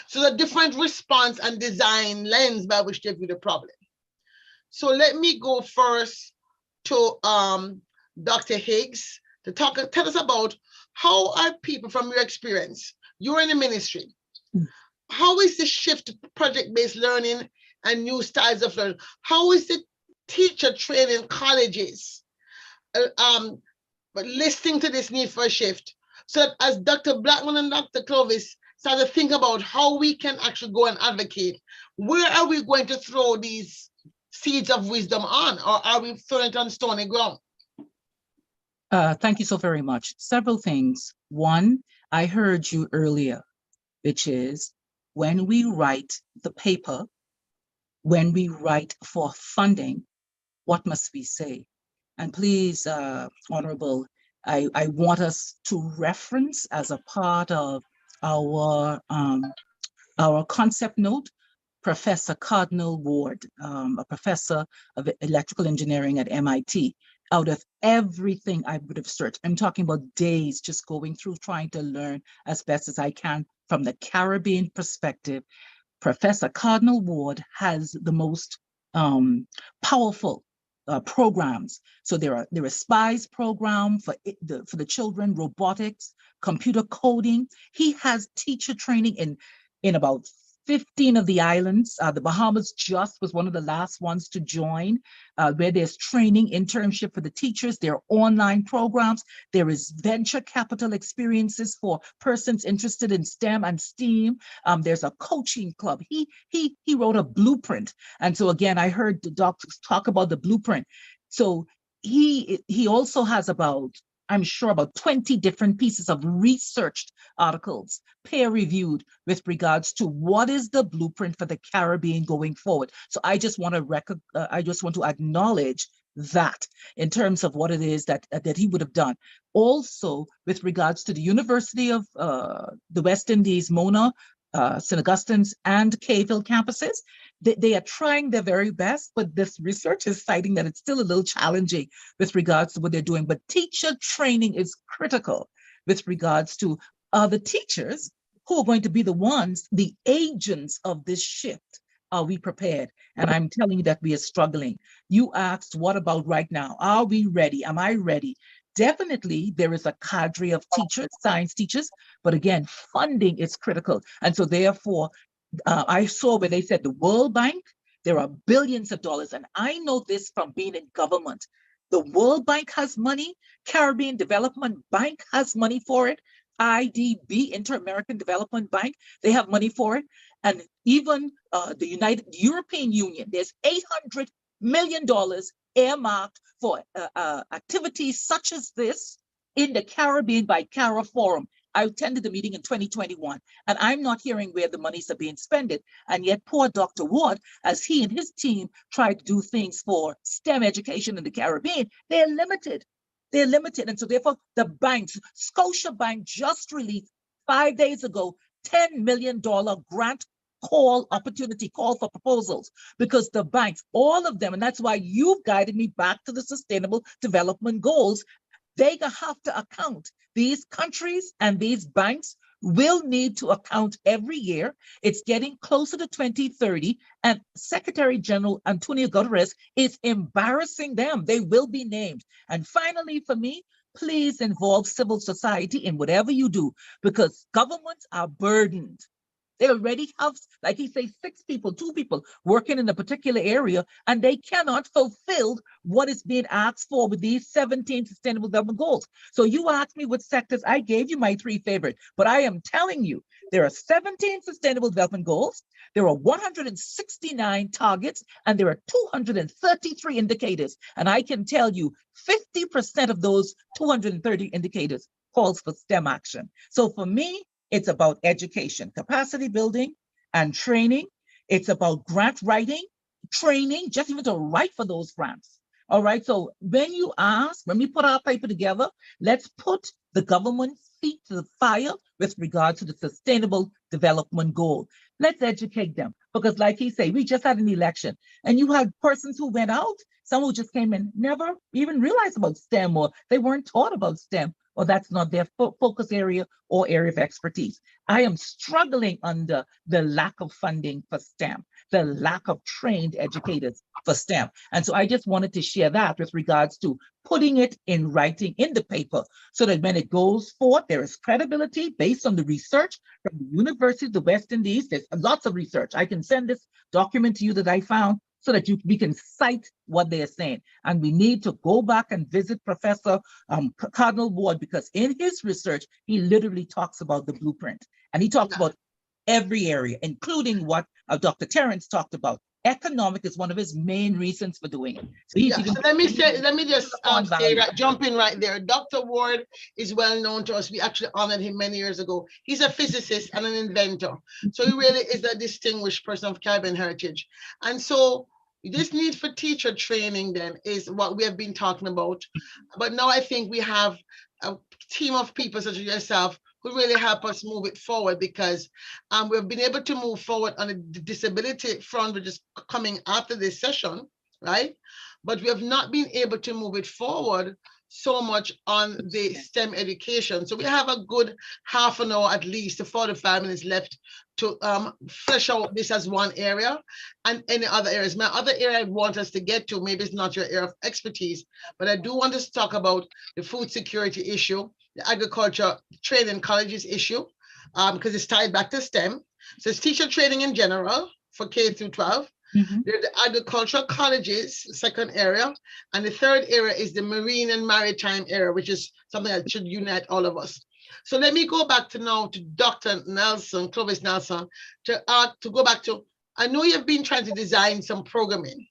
So the different response and design lens by which they view the problem. So let me go first to Dr. Higgs to tell us about how are people, from your experience, you're in the ministry, how is the shift to project-based learning and new styles of learning? How is the teacher training colleges but listening to this need for a shift? So that as Dr. Blackman and Dr. Clovis start to think about how we can actually go and advocate, where are we going to throw these seeds of wisdom on, or are we throwing it on stony ground? Thank you so very much. Several things. One, I heard you earlier, which is when we write the paper, when we write for funding, what must we say? And please, Honorable, I want us to reference as a part of our concept note, Professor Cardinal Ward, a professor of electrical engineering at MIT. Out of everything I would have searched, I'm talking about days just going through trying to learn as best as I can from the Caribbean perspective. Professor Cardinal Ward has the most powerful programs. So there are SPIES program for the children, robotics, computer coding. He has teacher training in about 15 of the islands. The Bahamas just was one of the last ones to join, where there's training, internship for the teachers. There are online programs. There is venture capital experiences for persons interested in STEM and STEAM. There's a coaching club. He wrote a blueprint. And so again, I heard the doctors talk about the blueprint. So he also has about, I'm sure, about 20 different pieces of researched articles, peer-reviewed, with regards to what is the blueprint for the Caribbean going forward. So I just want to acknowledge that in terms of what it is that he would have done. Also, with regards to the University of the West Indies, Mona, St. Augustine's, and Cayville campuses, they are trying their very best, but this research is citing that it's still a little challenging with regards to what they're doing. But teacher training is critical with regards to the teachers who are going to be the ones, the agents of this shift. Are we prepared? And I'm telling you that we are struggling. You asked, what about right now? Are we ready? Am I ready? Definitely, there is a cadre of teachers, science teachers, but again, funding is critical. And so therefore, I saw where they said the World Bank, there are billions of dollars. And I know this from being in government. The World Bank has money. Caribbean Development Bank has money for it. IDB, Inter-American Development Bank, they have money for it. And even the European Union, there's $800 million earmarked for activities such as this in the Caribbean by CARA Forum. I attended the meeting in 2021, and I'm not hearing where the monies are being spent. And yet poor Dr. Ward, as he and his team try to do things for STEM education in the Caribbean, they're limited. They're limited. And so therefore the banks, Scotiabank just released 5 days ago, $10 million grant call for proposals, because the banks, all of them, and that's why you've guided me back to the Sustainable Development Goals, they have to account. These countries and these banks will need to account every year. It's getting closer to 2030, and Secretary General Antonio Guterres is embarrassing them. They will be named. And finally, for me, please involve civil society in whatever you do, because governments are burdened. They already have, like he says, 6 people, 2 people working in a particular area, and they cannot fulfill what is being asked for with these 17 sustainable development goals. So you asked me what sectors, I gave you my 3 favorite, but I am telling you, there are 17 sustainable development goals, there are 169 targets, and there are 233 indicators. And I can tell you 50% of those 230 indicators calls for STEM action. So for me, it's about education, capacity building, and training. It's about grant writing, training, just even to write for those grants. All right. So when you ask, when we put our paper together, let's put the government's feet to the fire with regard to the sustainable development goal. Let's educate them, because like he said, we just had an election and you had persons who went out, some who just came in, never even realized about STEM, or they weren't taught about STEM, or that's not their focus area or area of expertise. I am struggling under the lack of funding for STEM, the lack of trained educators for STEM. And so I just wanted to share that with regards to putting it in writing in the paper, so that when it goes forth, there is credibility based on the research from the University of the West Indies. There's lots of research. I can send this document to you that I found, so that we can cite what they're saying. And we need to go back and visit Professor Cardinal Ward, because in his research, he literally talks about the blueprint. And he talks about every area, including what Dr. Terrence talked about. Economic is one of his main reasons for doing it. So, so let me just jump in right there. Dr. Ward is well known to us. We actually honored him many years ago. He's a physicist and an inventor. So he really is a distinguished person of Caribbean heritage. And so this need for teacher training then is what we have been talking about. But now I think we have a team of people such as yourself who really help us move it forward, because we've been able to move forward on the disability front, which is coming after this session, right? But we have not been able to move it forward so much on the STEM education. So we have a good half an hour, at least 45 minutes left to flesh out this as one area, and any other areas. My other area I want us to get to, maybe it's not your area of expertise, but I do want us to talk about the food security issue, the agriculture training colleges issue, because it's tied back to STEM. So it's teacher training in general for K through 12. There's the agricultural colleges, second area. And the third area is the marine and maritime area, which is something that should unite all of us. So let me go back to now to Dr. Nelson, Clovis Nelson, to go back to, I know you've been trying to design some programming.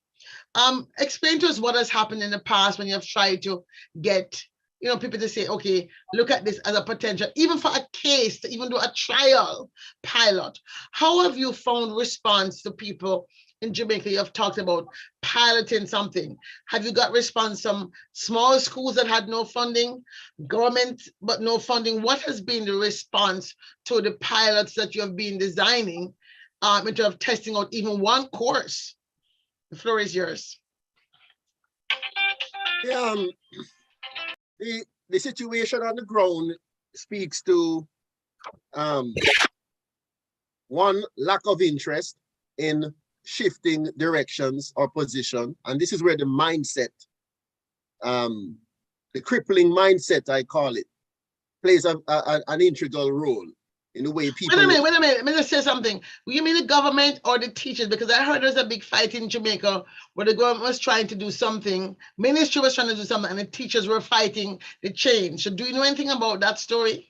Explain to us what has happened in the past when you have tried to get people to say, okay, look at this as a potential, even for a case, to even do a trial pilot. How have you found response to people in Jamaica? You have talked about piloting something. Have you got response from small schools that had no funding, government but no funding? What has been the response to the pilots that you have been designing in terms of testing out even one course? The floor is yours. Yeah, the situation on the ground speaks to one, lack of interest in shifting directions or position. And this is where the mindset, the crippling mindset, I call it, plays an integral role in the way people... Wait a minute. Let me just say something. You mean the government or the teachers? Because I heard there's a big fight in Jamaica where the government was trying to do something, ministry was trying to do something, and the teachers were fighting the change. So do you know anything about that story?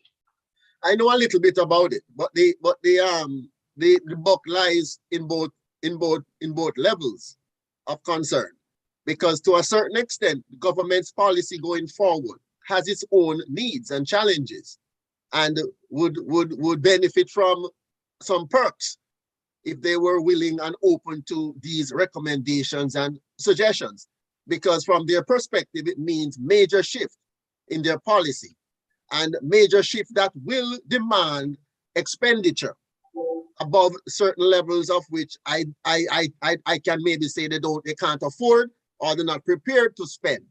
I know a little bit about it, but the buck lies in both levels of concern, because to a certain extent, the government's policy going forward has its own needs and challenges, and would benefit from some perks if they were willing and open to these recommendations and suggestions, because from their perspective, it means major shift in their policy, and major shift that will demand expenditure above certain levels of which I can maybe say they can't afford, or they're not prepared to spend.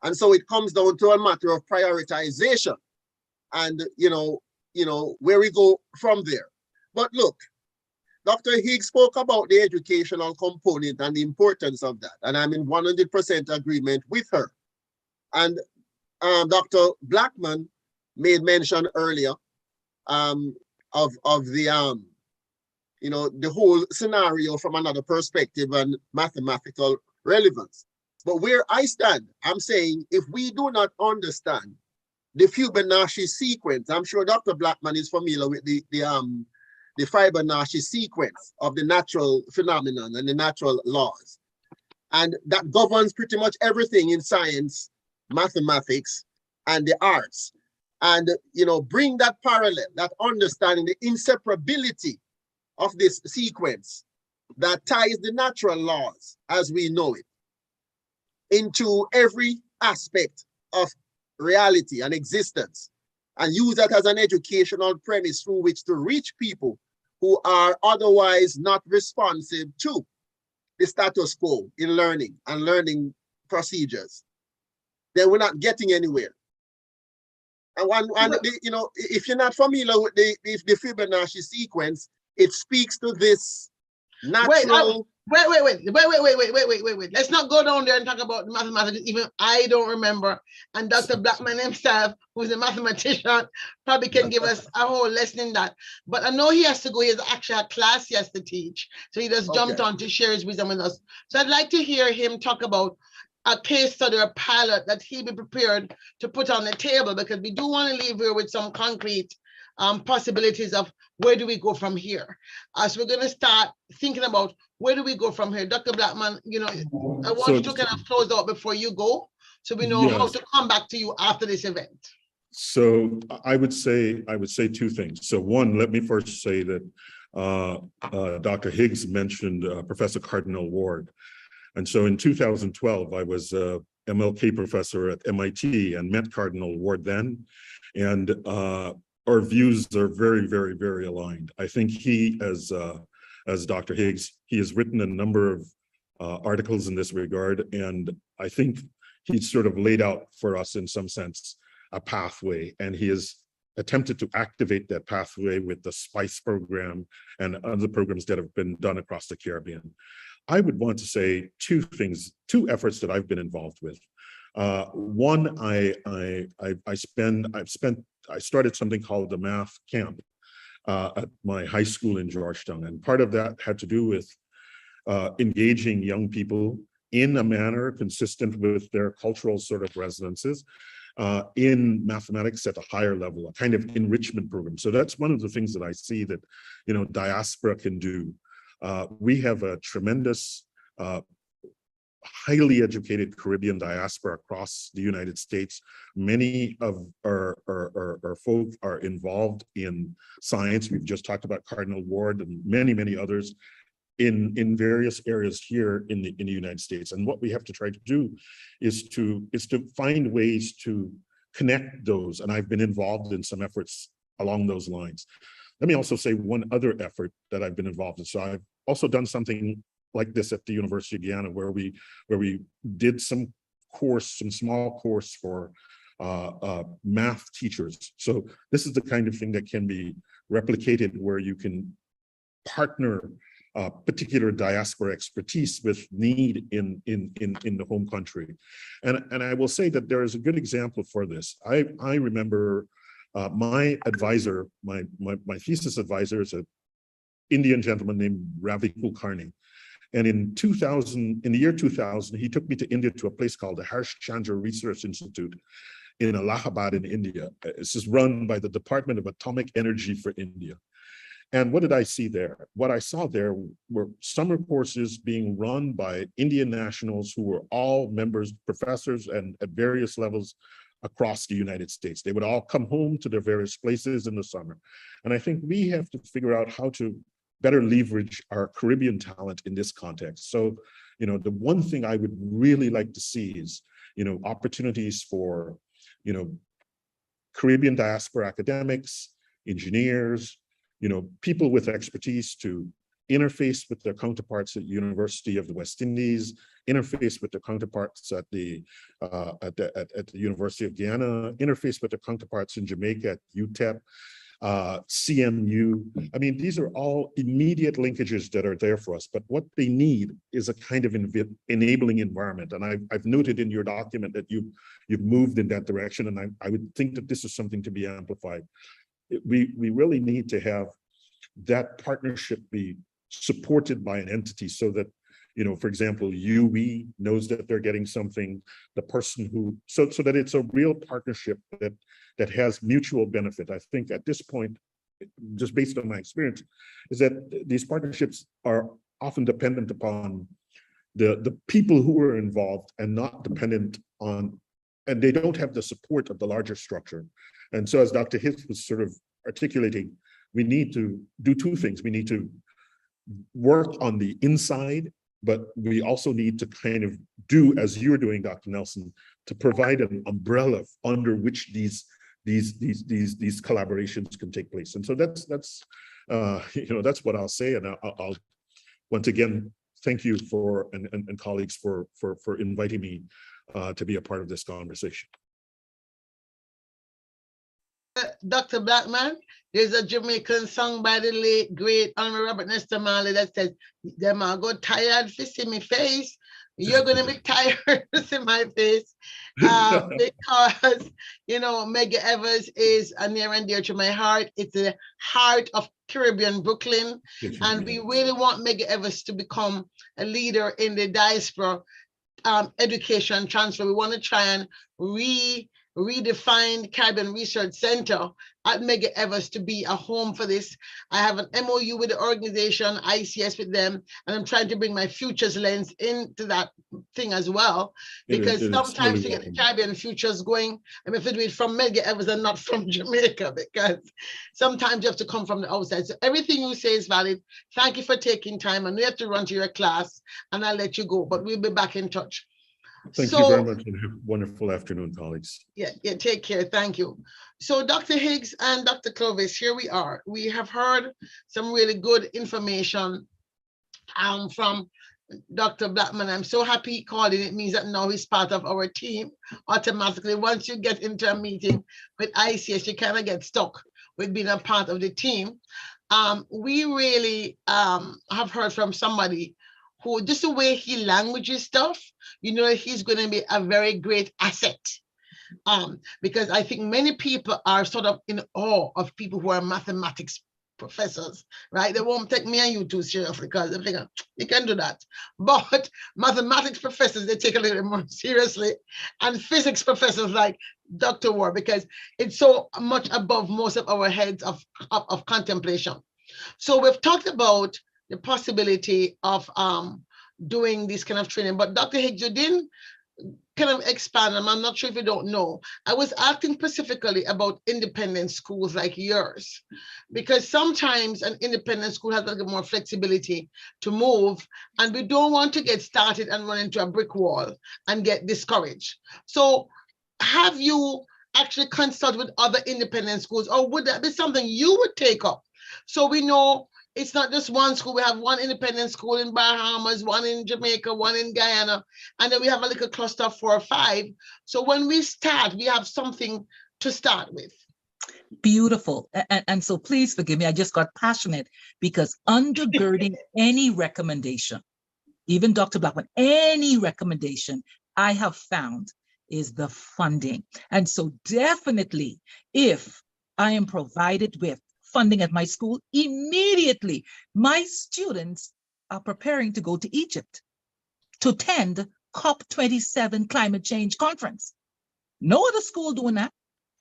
And so it comes down to a matter of prioritization, and where we go from there. But look, Dr. Higgs spoke about the educational component and the importance of that, and I'm in 100% agreement with her. And Dr. Blackman made mention earlier of the the whole scenario from another perspective and mathematical relevance. But where I stand, I'm saying if we do not understand the Fibonacci sequence, I'm sure Dr. Blackman is familiar with the Fibonacci sequence of the natural phenomenon and the natural laws. And that governs pretty much everything in science, mathematics, and the arts. And, bring that parallel, that understanding, the inseparability of this sequence that ties the natural laws as we know it into every aspect of reality and existence, and use that as an educational premise through which to reach people who are otherwise not responsive to the status quo in learning and learning procedures, then we're not getting anywhere. And if you're not familiar with the Fibonacci sequence, it speaks to this natural. Wait. Let's not go down there and talk about mathematics. Even I don't remember. And Dr. Blackman himself, who's a mathematician, probably can give us a whole lesson in that. But I know he has to go. He has actually a class he has to teach. So he just jumped on to share his wisdom with us. So I'd like to hear him talk about a case study or pilot that he'll be prepared to put on the table, because we do want to leave here with some concrete possibilities of where do we go from here. So we're going to start thinking about where do we go from here. Dr. Blackman, I want you to kind of close out before you go, so we know how to come back to you after this event. So I would say two things. So one, let me first say that Dr. Higgs mentioned Professor Cardinal Ward. And so in 2012, I was a MLK professor at MIT and met Cardinal Ward then. And our views are very, very, very aligned. I think he, as Dr. Higgs, he has written a number of articles in this regard. And I think he's sort of laid out for us, in some sense, a pathway. And he has attempted to activate that pathway with the SPICE program and other programs that have been done across the Caribbean. I would want to say two things, two efforts that I've been involved with. One, I started something called the Math Camp at my high school in Georgetown. And part of that had to do with engaging young people in a manner consistent with their cultural sort of resonances in mathematics at a higher level, a kind of enrichment program. So that's one of the things that I see that, diaspora can do. We have a tremendous, highly educated Caribbean diaspora across the United States. Many of our folk are involved in science. We've just talked about Cardinal Ward and many, many others in various areas here in the United States. And what we have to try to do is to find ways to connect those. And I've been involved in some efforts along those lines. Let me also say one other effort that I've been involved in. So I've also done something like this at the University of Guyana, where we did some small course for math teachers. So this is the kind of thing that can be replicated, where you can partner particular diaspora expertise with need in the home country. And I will say that there is a good example for this. I remember my advisor, my thesis advisor, is an Indian gentleman named Ravi Kulkarni. And in the year 2000, he took me to India to a place called the Harsh Chandra Research Institute in Allahabad in India. This is run by the Department of Atomic Energy for India. And what did I see there? What I saw there were summer courses being run by Indian nationals who were all members, professors, and at various levels across the United States. They would all come home to their various places in the summer. And I think we have to figure out how to better leverage our Caribbean talent in this context. So, the one thing I would really like to see is, opportunities for, Caribbean diaspora academics, engineers, people with expertise to interface with their counterparts at University of the West Indies, interface with their counterparts at the University of Guyana, interface with their counterparts in Jamaica at UTEP. CMU. I mean, these are all immediate linkages that are there for us, but what they need is a kind of enabling environment. And I've noted in your document that you've moved in that direction, and I would think that this is something to be amplified. We really need to have that partnership be supported by an entity so that, you know, for example, UE knows that they're getting something, the person who, so that it's a real partnership that has mutual benefit. I think at this point, just based on my experience, is that these partnerships are often dependent upon the people who are involved and not dependent on, and they don't have the support of the larger structure. And so as Dr. Hicks was sort of articulating, we need to do two things. We need to work on the inside, but we also need to kind of do, as you're doing, Dr. Nelson, to provide an umbrella under which these collaborations can take place. And so that's you know, that's what I'll say. And I'll once again thank you for and colleagues for inviting me to be a part of this conversation. Dr. Blackman, there's a Jamaican song by the late great Honorable Robert Nesta Marley that says, "Them are go tired to see me face. You're gonna be tired to see my face," because you know Medgar Evers is near and dear to my heart. It's the heart of Caribbean Brooklyn, and we really want Medgar Evers to become a leader in the diaspora education transfer. We want to try and redefine Caribbean Research Center at Medgar Evers to be a home for this. I have an MOU with the organization, ICS with them, and I'm trying to bring my futures lens into that thing as well, because sometimes to get the Caribbean futures going, I mean, if do it from Medgar Evers and not from Jamaica, because sometimes you have to come from the outside. So everything you say is valid. Thank you for taking time, and we have to run to your class, and I'll let you go, but we'll be back in touch. Thank you very much, and have a wonderful afternoon, colleagues. Yeah, take care. Thank you. So Dr. Higgs and Dr. Clovis, here we are. We have heard some really good information from Dr. Blackman. I'm so happy he called in. It means that now he's part of our team automatically. Once you get into a meeting with ICS, you kind of get stuck with being a part of the team. We really have heard from somebody who, just the way he languages stuff, you know, he's going to be a very great asset. Because I think many people are sort of in awe of people who are mathematics professors, right? They won't take me and you too seriously because they think you can do that. But mathematics professors, they take a little more seriously. And physics professors like Dr. Ward, because it's so much above most of our heads of contemplation. So we've talked about the possibility of doing this kind of training. But Dr. Higgs, you didn't kind of expand, and I'm not sure if you don't know. I was asking specifically about independent schools like yours, because sometimes an independent school has a little more flexibility to move, and we don't want to get started and run into a brick wall and get discouraged. So have you actually consulted with other independent schools, or would that be something you would take up? So we know it's not just one school. We have one independent school in Bahamas, one in Jamaica, one in Guyana, and then we have a little cluster of 4 or 5. So when we start, we have something to start with. Beautiful. And so please forgive me, I just got passionate, because undergirding any recommendation, even Dr. Blackman, any recommendation I have found is the funding. And so definitely, if I am provided with funding at my school, immediately my students are preparing to go to Egypt to attend COP27 climate change conference. No other school doing that.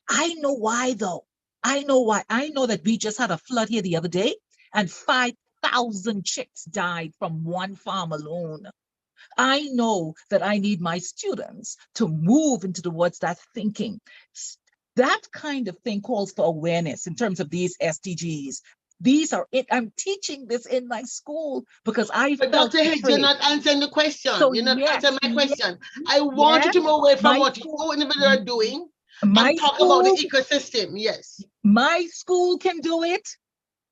I know why though. I know why. I know that we just had a flood here the other day and 5,000 chicks died from one farm alone. I know that I need my students to move into towards that thinking. That kind of thing calls for awareness in terms of these SDGs. These are it. I'm teaching this in my school because I felt Dr. Higgs, you're not answering the question. So you're not answering my question. Yes, I want you to move away from what school, you individually are doing and talk about the ecosystem. Yes. My school can do it.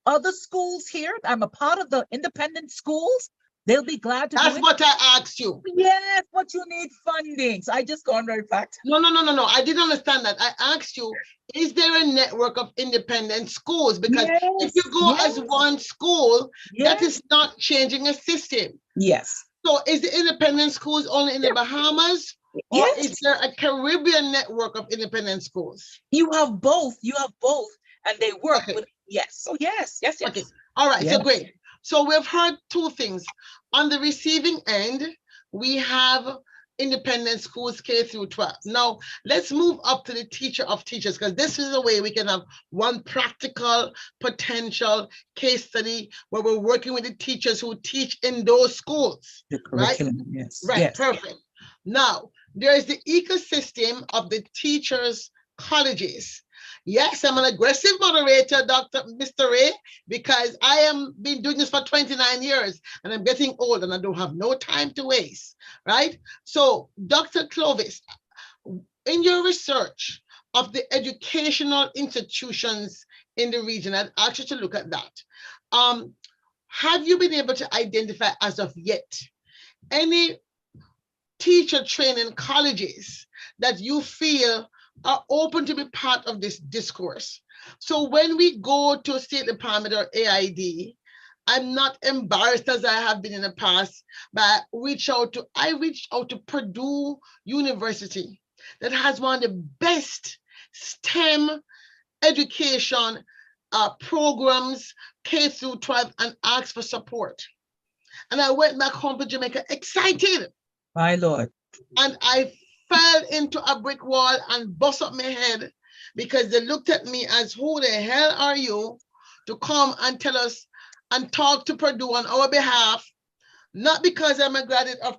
Other schools here, I'm a part of the independent schools. They'll be glad to do That's it. what I asked you. Yes, but you need funding. So I just gone right back. No. I didn't understand that. I asked you, is there a network of independent schools? Because if you go as one school, that is not changing a system. Yes. So is the independent schools only in the Bahamas? Or is there a Caribbean network of independent schools? You have both. You have both. And they work. Okay. With, yes. So yes. Okay. All right. So great. So we've heard two things. On the receiving end, we have independent schools K through 12. Now, let's move up to the teacher of teachers, because this is a way we can have one practical potential case study where we're working with the teachers who teach in those schools. The curriculum, right? Yes. Right, yes. Perfect. Now, there is the ecosystem of the teachers' colleges. Yes, I'm an aggressive moderator, Mr. Ray, because I am been doing this for 29 years and I'm getting old and I don't have no time to waste, right? So, Dr. Clovis, in your research of the educational institutions in the region, I'd ask you to look at that. Have you been able to identify as of yet any teacher training colleges that you feel are open to be part of this discourse? So when we go to State Department or AID, I'm not embarrassed as I have been in the past, but I reached out to Purdue University that has one of the best STEM education programs K through 12 and asked for support. And I went back home to Jamaica excited. My Lord. And I fell into a brick wall and bust up my head because they looked at me as, who the hell are you to come and tell us and talk to Purdue on our behalf? Not because I'm a graduate of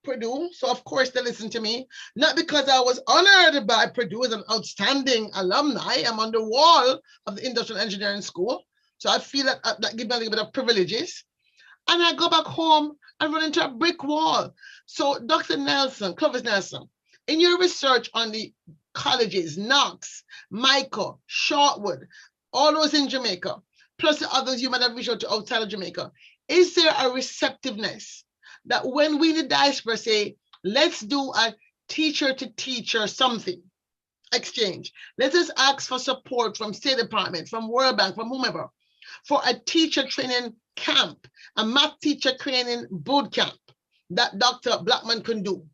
Purdue, so of course they listen to me. Not because I was honored by Purdue as an outstanding alumni. I'm on the wall of the Industrial Engineering School, so I feel that that gives me a little bit of privileges. And I go back home and run into a brick wall. So Dr. Nelson, Clovis Nelson, in your research on the colleges, Knox, Michael, Shortwood, all those in Jamaica, plus the others you might have reached out to outside of Jamaica, is there a receptiveness that when we in the diaspora say, let's do a teacher to teacher something, exchange, let us ask for support from State Department, from World Bank, from whomever, for a teacher training camp, a math teacher training boot camp that Dr. Blackman can do?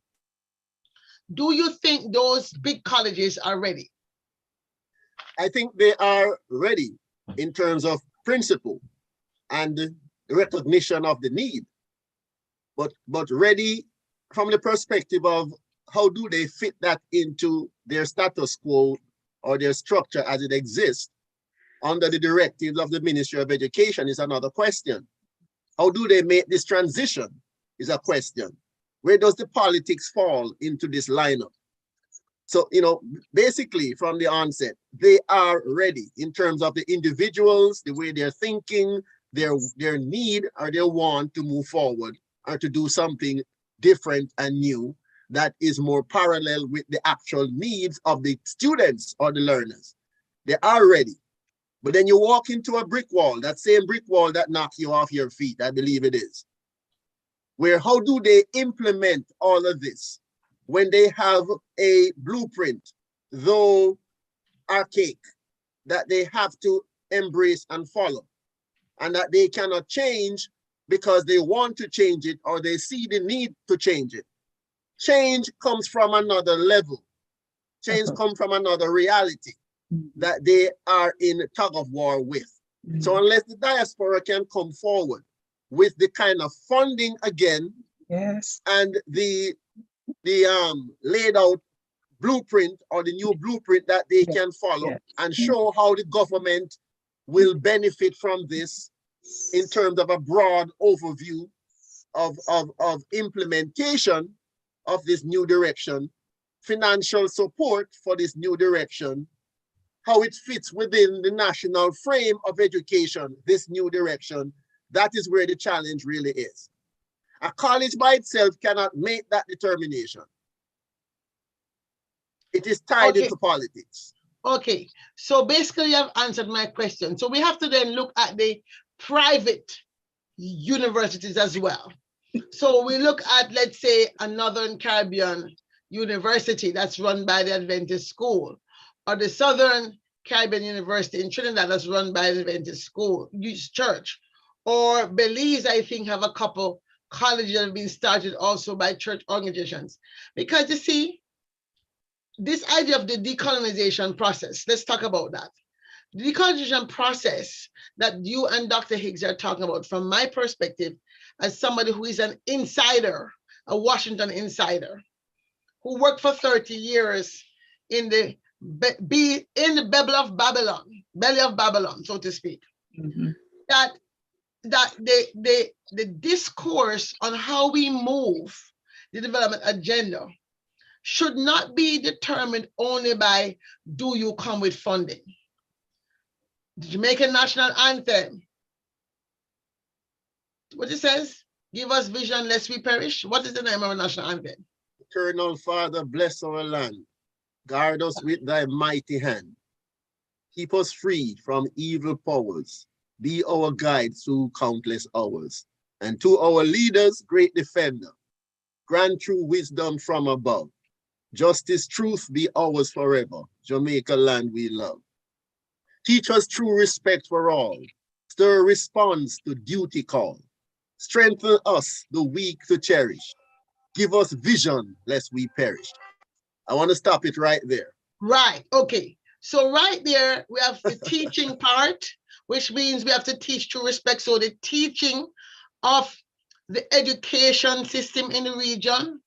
Do you think those big colleges are ready? I think they are ready in terms of principle and the recognition of the need, but ready from the perspective of how do they fit that into their status quo or their structure as it exists under the directives of the Ministry of Education is another question. How do they make this transition is a question. Where does the politics fall into this lineup? So, you know, basically from the onset, they are ready in terms of the individuals, the way they're thinking, their need or their want to move forward or to do something different and new that is more parallel with the actual needs of the students or the learners. They are ready. But then you walk into a brick wall, that same brick wall that knocks you off your feet, I believe it is. Where how do they implement all of this when they have a blueprint, though archaic, that they have to embrace and follow, and that they cannot change because they want to change it or they see the need to change it. Change comes from another level. Change comes from another reality that they are in tug of war with. So unless the diaspora can come forward with the kind of funding again, yes, and the laid out blueprint or the new blueprint that they can follow and show how the government will benefit from this in terms of a broad overview of implementation of this new direction, financial support for this new direction, how it fits within the national frame of education, this new direction. That is where the challenge really is. A college by itself cannot make that determination. It is tied into politics. Okay, so basically you have answered my question. So we have to then look at the private universities as well. So we look at, let's say, a Northern Caribbean university that's run by the Adventist school, or the Southern Caribbean University in Trinidad that's run by the Adventist school, church, or Belize, I think, have a couple colleges that have been started also by church organizations. Because you see, this idea of the decolonization process, let's talk about that. The decolonization process that you and Dr. Higgs are talking about, from my perspective, as somebody who is an insider, a Washington insider, who worked for 30 years in the belly of Babylon, so to speak. Mm-hmm. That the discourse on how we move the development agenda should not be determined only by, do you come with funding? The Jamaican national anthem, what it says, give us vision lest we perish. What is the name of our national anthem? Eternal Father, bless our land. Guard us with thy mighty hand. Keep us free from evil powers. Be our guide through countless hours. And to our leaders, great defender, grant true wisdom from above. Justice, truth be ours forever. Jamaica land we love. Teach us true respect for all. Stir response to duty call. Strengthen us, the weak to cherish. Give us vision lest we perish. I want to stop it right there. Right, okay. So right there, we have the teaching part, which means we have to teach true respect. So the teaching of the education system in the region,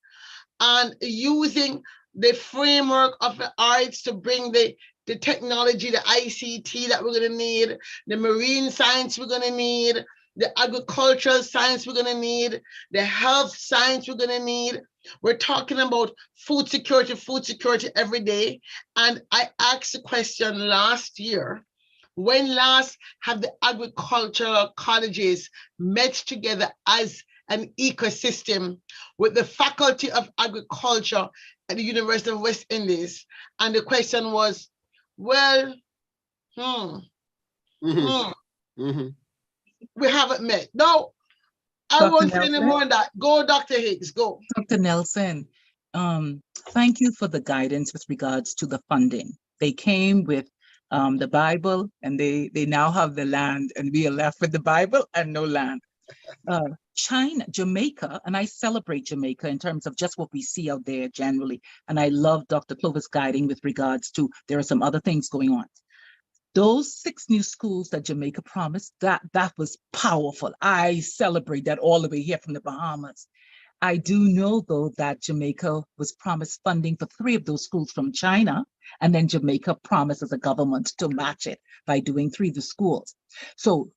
and using the framework of the arts to bring the technology, the ICT that we're going to need, the marine science we're going to need, the agricultural science we're going to need, the health science we're going to need. We're talking about food security every day. And I asked the question last year, when last have the agricultural colleges met together as an ecosystem with the Faculty of Agriculture at the University of West Indies? And the question was, well, we haven't met. No, I won't say any more on that. Go, Dr. Higgs, go. Dr. Nelson, thank you for the guidance with regards to the funding. They came with the Bible, and they now have the land, and we are left with the Bible and no land. China, Jamaica, and I celebrate Jamaica in terms of just what we see out there generally. And I love Dr. Clover's guiding with regards to, there are some other things going on. Those 6 new schools that Jamaica promised, that was powerful. I celebrate that all the way here from the Bahamas. I do know, though, that Jamaica was promised funding for 3 of those schools from China, and then Jamaica promised as a government to match it by doing 3 of the schools. So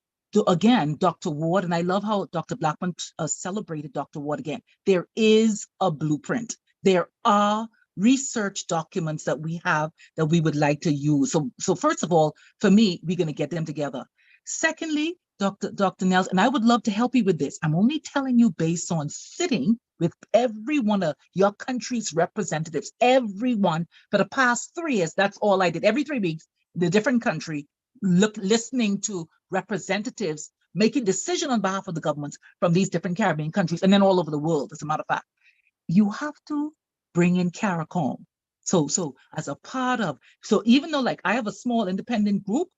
again, Dr. Ward, and I love how Dr. Blackman celebrated Dr. Ward again. There is a blueprint. There are research documents that we have that we would like to use. So first of all, for me, we're going to get them together. Secondly, Dr. Nelson, and I would love to help you with this. I'm only telling you based on sitting with every one of your country's representatives, everyone for the past 3 years. That's all I did. Every 3 weeks, the different country, listening to representatives making decisions on behalf of the governments from these different Caribbean countries, and then all over the world, as a matter of fact. You have to bring in CARICOM. So as a part of, so even though like I have a small independent group,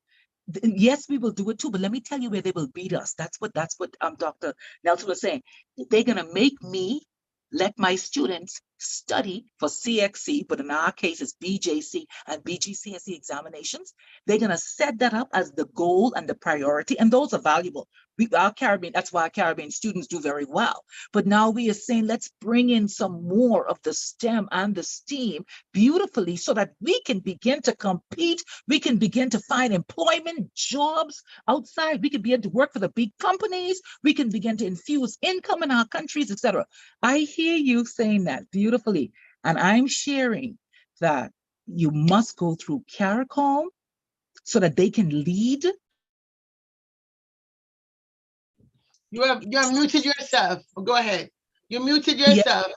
yes, we will do it too, but let me tell you where they will beat us. That's what Dr. Nelson was saying. They're gonna make me let my students study for CXC, but in our case, it's BJC and BGCSE examinations. They're going to set that up as the goal and the priority, and those are valuable. Our Caribbean, that's why our Caribbean students do very well. But now we are saying, let's bring in some more of the STEM and the STEAM beautifully so that we can begin to compete. We can begin to find employment, jobs outside. We can begin to work for the big companies. We can begin to infuse income in our countries, etc. I hear you saying that beautifully. And I'm sharing that you must go through CARICOM so that they can lead. You have muted yourself. Go ahead. You muted yourself.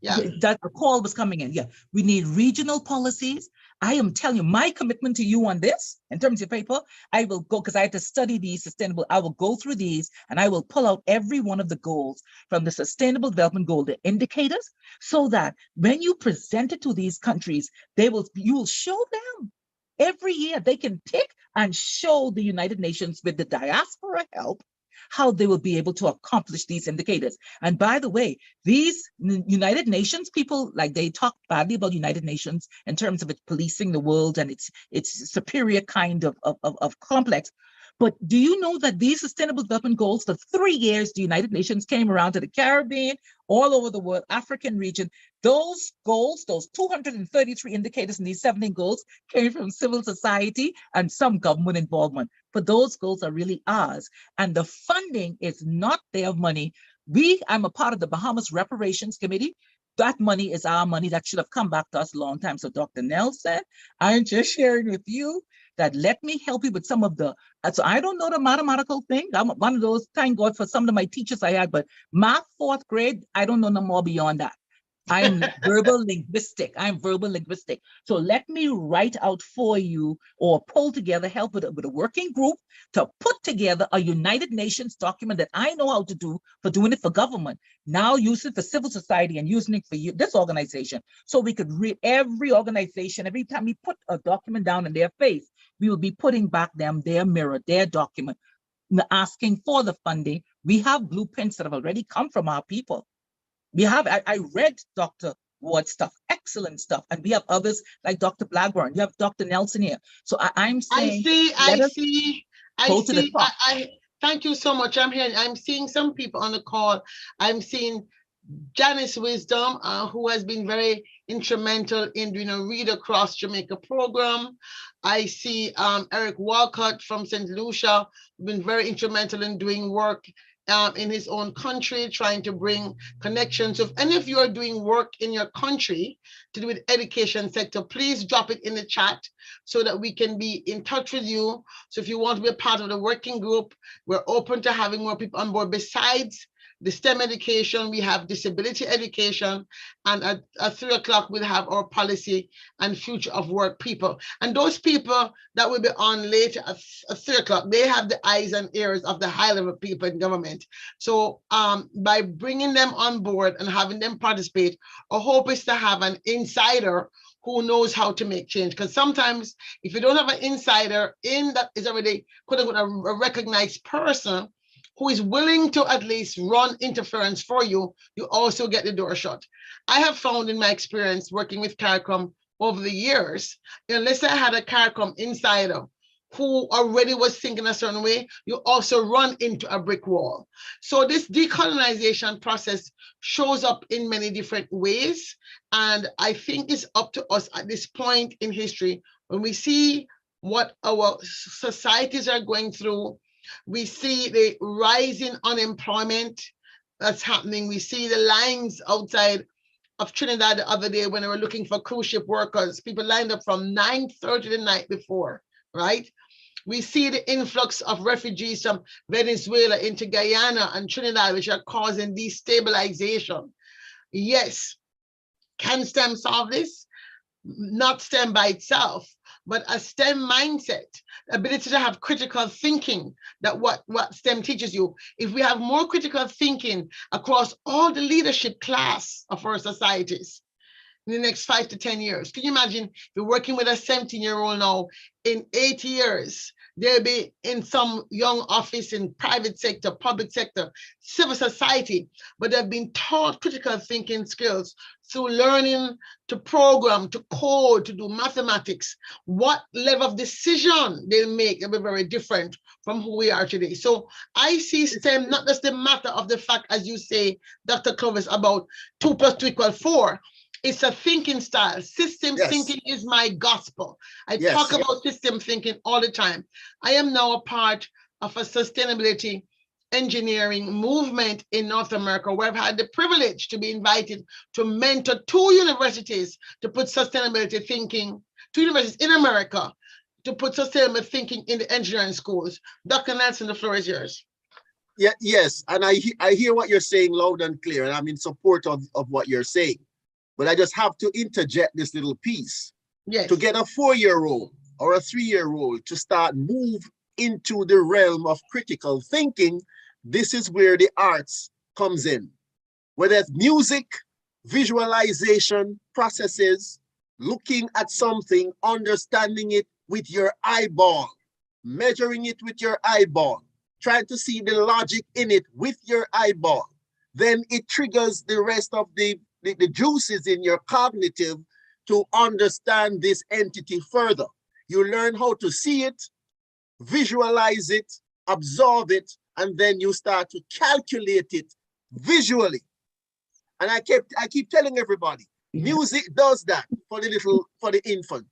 Yeah. That a call was coming in. Yeah, we need regional policies. I am telling you, my commitment to you on this, in terms of paper, I will go, because I had to study these sustainable. I will go through these and I will pull out every one of the goals from the Sustainable Development Goal, the indicators, so that when you present it to these countries, you will show them every year. They can pick and show the United Nations with the diaspora help how they will be able to accomplish these indicators. And by the way, these United Nations people, like, they talk badly about United Nations in terms of it policing the world and its superior kind of complex. But do you know that these Sustainable Development Goals, for 3 years, the United Nations came around to the Caribbean, all over the world, African region. Those goals, those 233 indicators in these 17 goals, came from civil society and some government involvement. But those goals are really ours. And the funding is not their money. I'm a part of the Bahamas Reparations Committee. That money is our money that should have come back to us a long time. So Dr. Nelson, I'm just sharing with you that let me help you with some of the, so I don't know the mathematical thing. I'm one of those, thank God for some of my teachers I had, but math 4th grade, I don't know no more beyond that. I'm verbal linguistic. So let me write out for you, or pull together, help with a working group to put together a United Nations document that I know how to do for doing it for government. Now use it for civil society and using it for you, this organization. So we could read every organization, every time we put a document down in their face, we will be putting back them their mirror, their document, asking for the funding. We have blueprints that have already come from our people. We have, I read Dr. Ward's stuff, excellent stuff. And we have others like Dr. Blackburn. You have Dr. Nelson here. So I'm saying, I see. Thank you so much. I'm seeing some people on the call. I'm seeing Janice Wisdom, who has been very instrumental in doing a Read Across Jamaica program. I see Eric Walcott from St. Lucia, been very instrumental in doing work in his own country, trying to bring connections. So if any of you are doing work in your country to do with education sector, please drop it in the chat so that we can be in touch with you. So if you want to be a part of the working group, we're open to having more people on board. Besides the STEM education, we have disability education, and at 3 o'clock we'll have our policy and future of work people. And those people that will be on later at 3 o'clock, they have the eyes and ears of the high level people in government. So by bringing them on board and having them participate, our hope is to have an insider who knows how to make change. Because sometimes if you don't have an insider in that is already quote unquote a recognized person who is willing to at least run interference for you, you also get the door shut. I have found in my experience working with CARICOM over the years, unless I had a CARICOM insider who already was thinking a certain way, you also run into a brick wall. So this decolonization process shows up in many different ways. And I think it's up to us at this point in history, when we see what our societies are going through, we see the rising unemployment that's happening. We see the lines outside of Trinidad the other day when they were looking for cruise ship workers. People lined up from 9:30 the night before, right? We see the influx of refugees from Venezuela into Guyana and Trinidad, which are causing destabilization. Yes, can STEM solve this? Not STEM by itself, but a STEM mindset, ability to have critical thinking, that what STEM teaches you. If we have more critical thinking across all the leadership class of our societies in the next 5 to 10 years, can you imagine if you're working with a 17-year-old now, in 8 years, they'll be in some young office in private sector, public sector, civil society, but they've been taught critical thinking skills through learning to program, to code, to do mathematics. What level of decision they'll make will be very different from who we are today. So I see STEM not just the matter of the fact, as you say, Dr. Clovis, about 2 + 2 = 4. It's a thinking style. System thinking is my gospel. I talk about system thinking all the time. I am now a part of a sustainability engineering movement in North America, where I've had the privilege to be invited to mentor 2 universities to put sustainability thinking, 2 universities in America to put sustainable thinking in the engineering schools. Dr. Nelson, the floor is yours. Yeah, yes, and I hear what you're saying loud and clear, and I'm in support of what you're saying. But I just have to interject this little piece. Yes. To get a 4-year-old or a 3-year-old to start move into the realm of critical thinking, this is where the arts comes in. Whether it's music, visualization processes, looking at something, understanding it with your eyeball, measuring it with your eyeball, trying to see the logic in it with your eyeball. Then it triggers the rest of the juices in your cognitive to understand this entity further. You learn how to see it, visualize it, absorb it, and then you start to calculate it visually. And I keep telling everybody, music does that for the infant.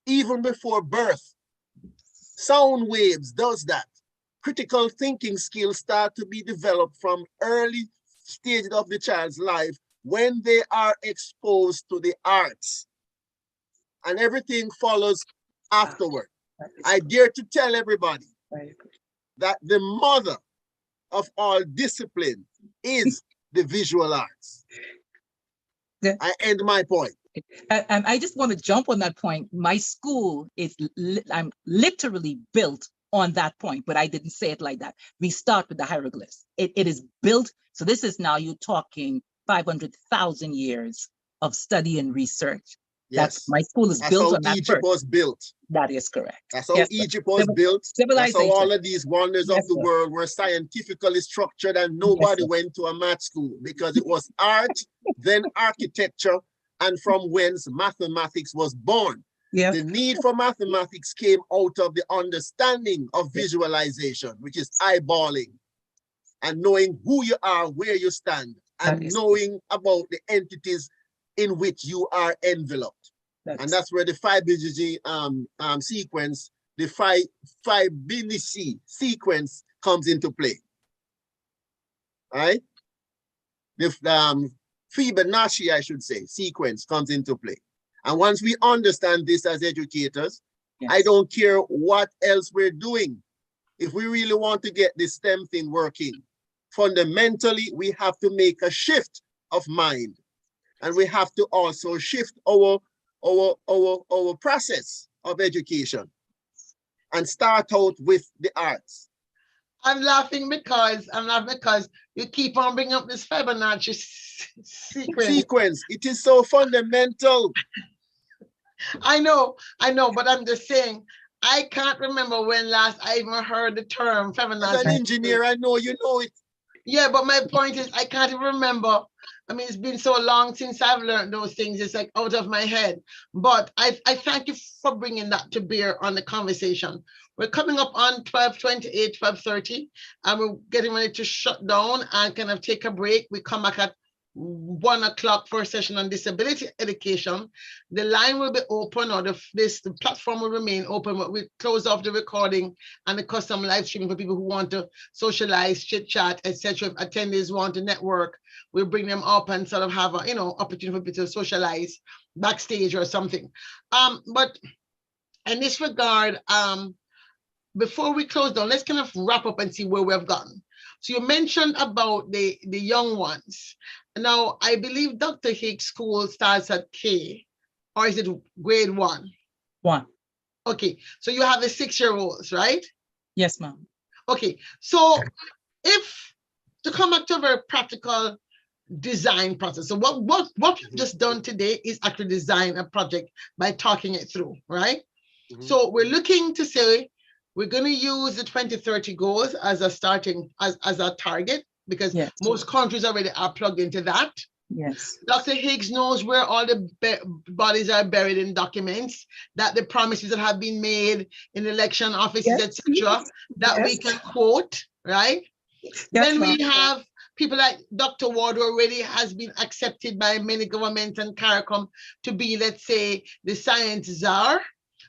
Even before birth, sound waves does that. Critical thinking skills start to be developed from early stages of the child's life when they are exposed to the arts. And everything follows afterward. I dare to tell everybody that the mother of all discipline is the visual arts. I end my point. And I just want to jump on that point. My school is, I'm literally built on that point, but I didn't say it like that. We start with the hieroglyphs. It is built. So this is now you're talking 500,000 years of study and research. Yes. That's my school is built on that. That's how Egypt was built. That is correct. That's how Egypt was built. That's how all of these wonders of the world were scientifically structured, and nobody went to a math school because it was art, then architecture, and from whence mathematics was born. Yeah. The need for mathematics came out of the understanding of visualization, which is eyeballing and knowing who you are, where you stand, and knowing about the entities in which you are enveloped. And that's where the Fibonacci sequence, the Fibonacci sequence comes into play. All right? The Fibonacci, I should say, sequence comes into play. And once we understand this as educators, I don't care what else we're doing. If we really want to get this STEM thing working, fundamentally, we have to make a shift of mind. And we have to also shift our process of education and start out with the arts. I'm laughing because you keep on bringing up this Fibonacci sequence. It is so fundamental. I know, but I'm just saying, I can't remember when last I even heard the term Fibonacci. As an engineer, I know you know it. Yeah, but my point is, I can't even remember. I mean, it's been so long since I've learned those things. It's like out of my head. But I thank you for bringing that to bear on the conversation. We're coming up on 12:28, 12:30, and we're getting ready to shut down and kind of take a break. We come back at 1 o'clock for a session on disability education. The line will be open, or the platform will remain open, but we close off the recording and the custom live streaming for people who want to socialize, chit chat, etc. If attendees want to network, we'll bring them up and sort of have a opportunity for people to socialize backstage or something. But in this regard, before we close down, let's kind of wrap up and see where we've gotten. So you mentioned about the young ones. Now, I believe Dr. Higgs' school starts at K, or is it grade 1? 1. Okay, so you have the 6-year-olds, right? Yes, ma'am. Okay, so if, to come back to a very practical design process, so what we've just done today is actually design a project by talking it through, right? Mm-hmm. So we're looking to say, we're going to use the 2030 goals as a starting, as a target, because most countries already are plugged into that. Yes. Dr. Higgs knows where all the bodies are buried in documents, that the promises that have been made in election offices, etc., that we can quote, right? Then we have people like Dr. Ward, who already has been accepted by many governments and CARICOM to be, let's say, the science czar.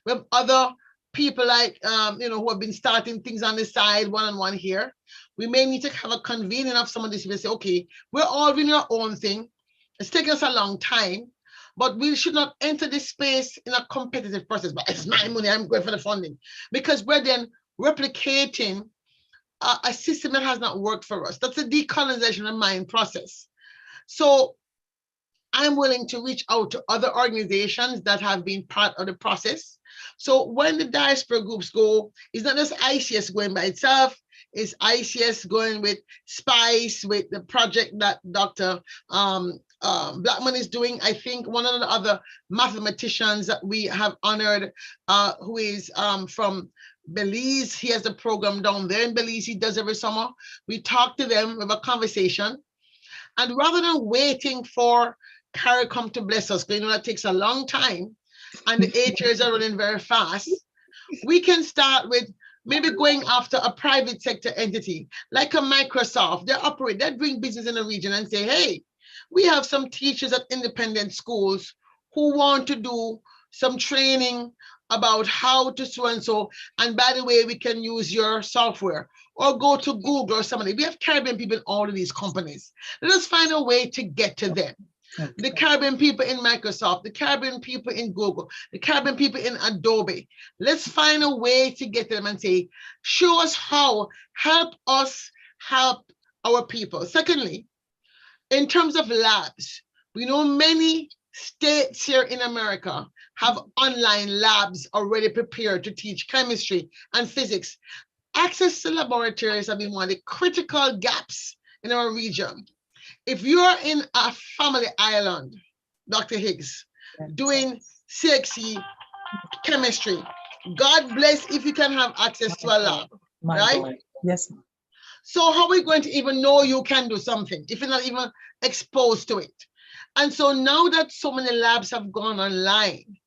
We have other people like, who have been starting things on the side, one-on-one here. We may need to have a convening of some of this. We say, okay, we're all doing our own thing. It's taken us a long time, but we should not enter this space in a competitive process. But it's my money, I'm going for the funding. Because we're then replicating a system that has not worked for us. That's a decolonization of mind process. So I'm willing to reach out to other organizations that have been part of the process. So when the diaspora groups go, it's not just ICS going by itself, it's ICS going with SPICE, with the project that Dr. Blackman is doing. I think one of the other mathematicians that we have honored, who is from Belize, he has a program down there in Belize he does every summer. We talk to them, we have a conversation. And rather than waiting for CARICOM to bless us, because that takes a long time, and the 8 years are running very fast, we can start with maybe going after a private sector entity, like a Microsoft. They're doing business in the region and say, hey, we have some teachers at independent schools who want to do some training about how to so and so. And by the way, we can use your software, or go to Google or somebody. We have Caribbean people in all of these companies. Let us find a way to get to them. Okay. The Caribbean people in Microsoft, the Caribbean people in Google, the Caribbean people in Adobe. Let's find a way to get them and say, show us how, help us help our people. Secondly, in terms of labs, we know many states here in America have online labs already prepared to teach chemistry and physics. Access to laboratories have been one of the critical gaps in our region. If you're in a family island, Dr. Higgs, doing CXE chemistry, God bless if you can have access to a lab, right? God. Yes. So how are we going to even know you can do something if you're not even exposed to it? And so now that so many labs have gone online,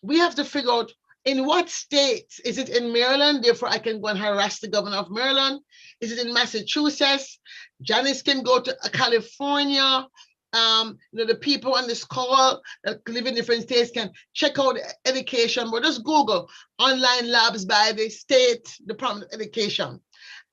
we have to figure out in what states. Is it in Maryland? Therefore, I can go and harass the governor of Maryland. Is it in Massachusetts? Janice can go to California. The people on this call that live in different states can check out education, but just Google online labs by the state Department of Education.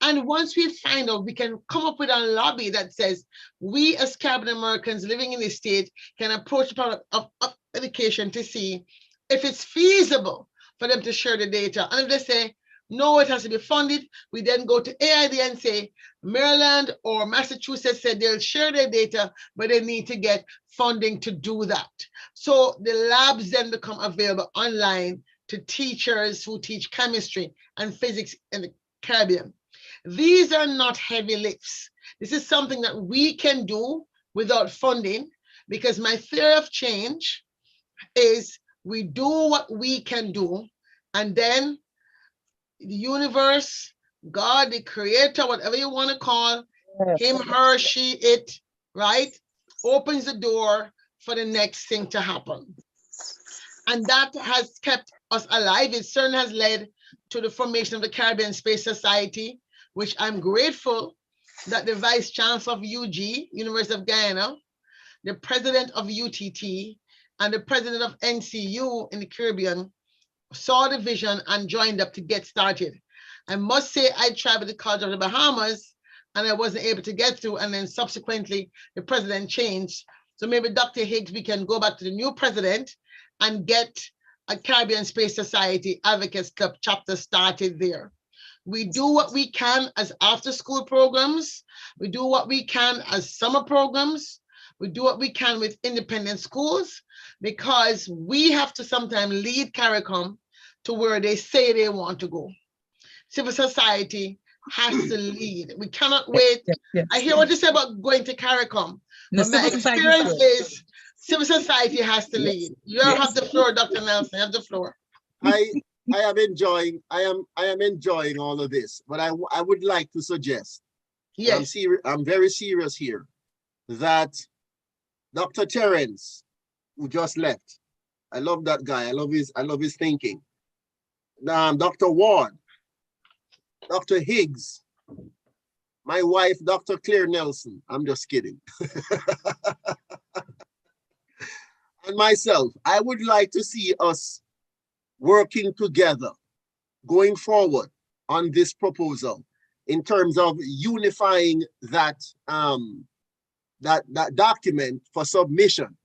And once we find out, we can come up with a lobby that says we as Caribbean Americans living in the state can approach the Department of Education to see if it's feasible for them to share the data. And if they say, no, it has to be funded, we then go to AID and say, Maryland or Massachusetts said they'll share their data, but they need to get funding to do that. So the labs then become available online to teachers who teach chemistry and physics in the Caribbean. These are not heavy lifts. This is something that we can do without funding, because my theory of change is we do what we can do, and then the universe, God, the creator, whatever you want to call him, her, she, it, right, opens the door for the next thing to happen. And that has kept us alive. It certainly has led to the formation of the Caribbean Space Society, which I'm grateful that the Vice Chancellor of UG, University of Guyana, the President of UTT, and the President of NCU in the Caribbean saw the vision and joined up to get started. I must say I tried with the College of the Bahamas and I wasn't able to get through, and then subsequently the president changed. So maybe Dr. Higgs, we can go back to the new president and get a Caribbean Space Society Advocates Club chapter started there. We do what we can as after school programs. We do what we can as summer programs. We do what we can with independent schools, because we have to sometimes lead CARICOM to where they say they want to go. Civil society has to lead. We cannot wait. Yes. I hear what you say about going to CARICOM, but my experience is civil society has to lead. You have the floor, Dr. Nelson. You have the floor. I am enjoying all of this, but I would like to suggest, yes, I'm very serious here, that Dr. Terrence, who just left, I love that guy. I love his thinking. Dr. Ward, Dr. Higgs, my wife, Dr. Claire Nelson. I'm just kidding. And myself, I would like to see us working together going forward on this proposal in terms of unifying that document for submission.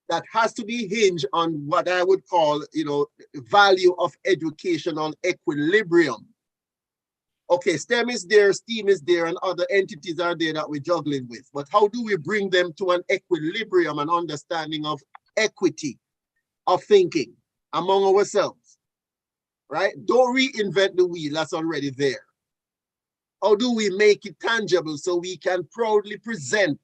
That has to be hinged on what I would call, value of educational equilibrium. Okay, STEM is there, STEAM is there, and other entities are there that we're juggling with. But how do we bring them to an equilibrium and understanding of equity of thinking among ourselves, right? Don't reinvent the wheel, that's already there. How do we make it tangible so we can proudly present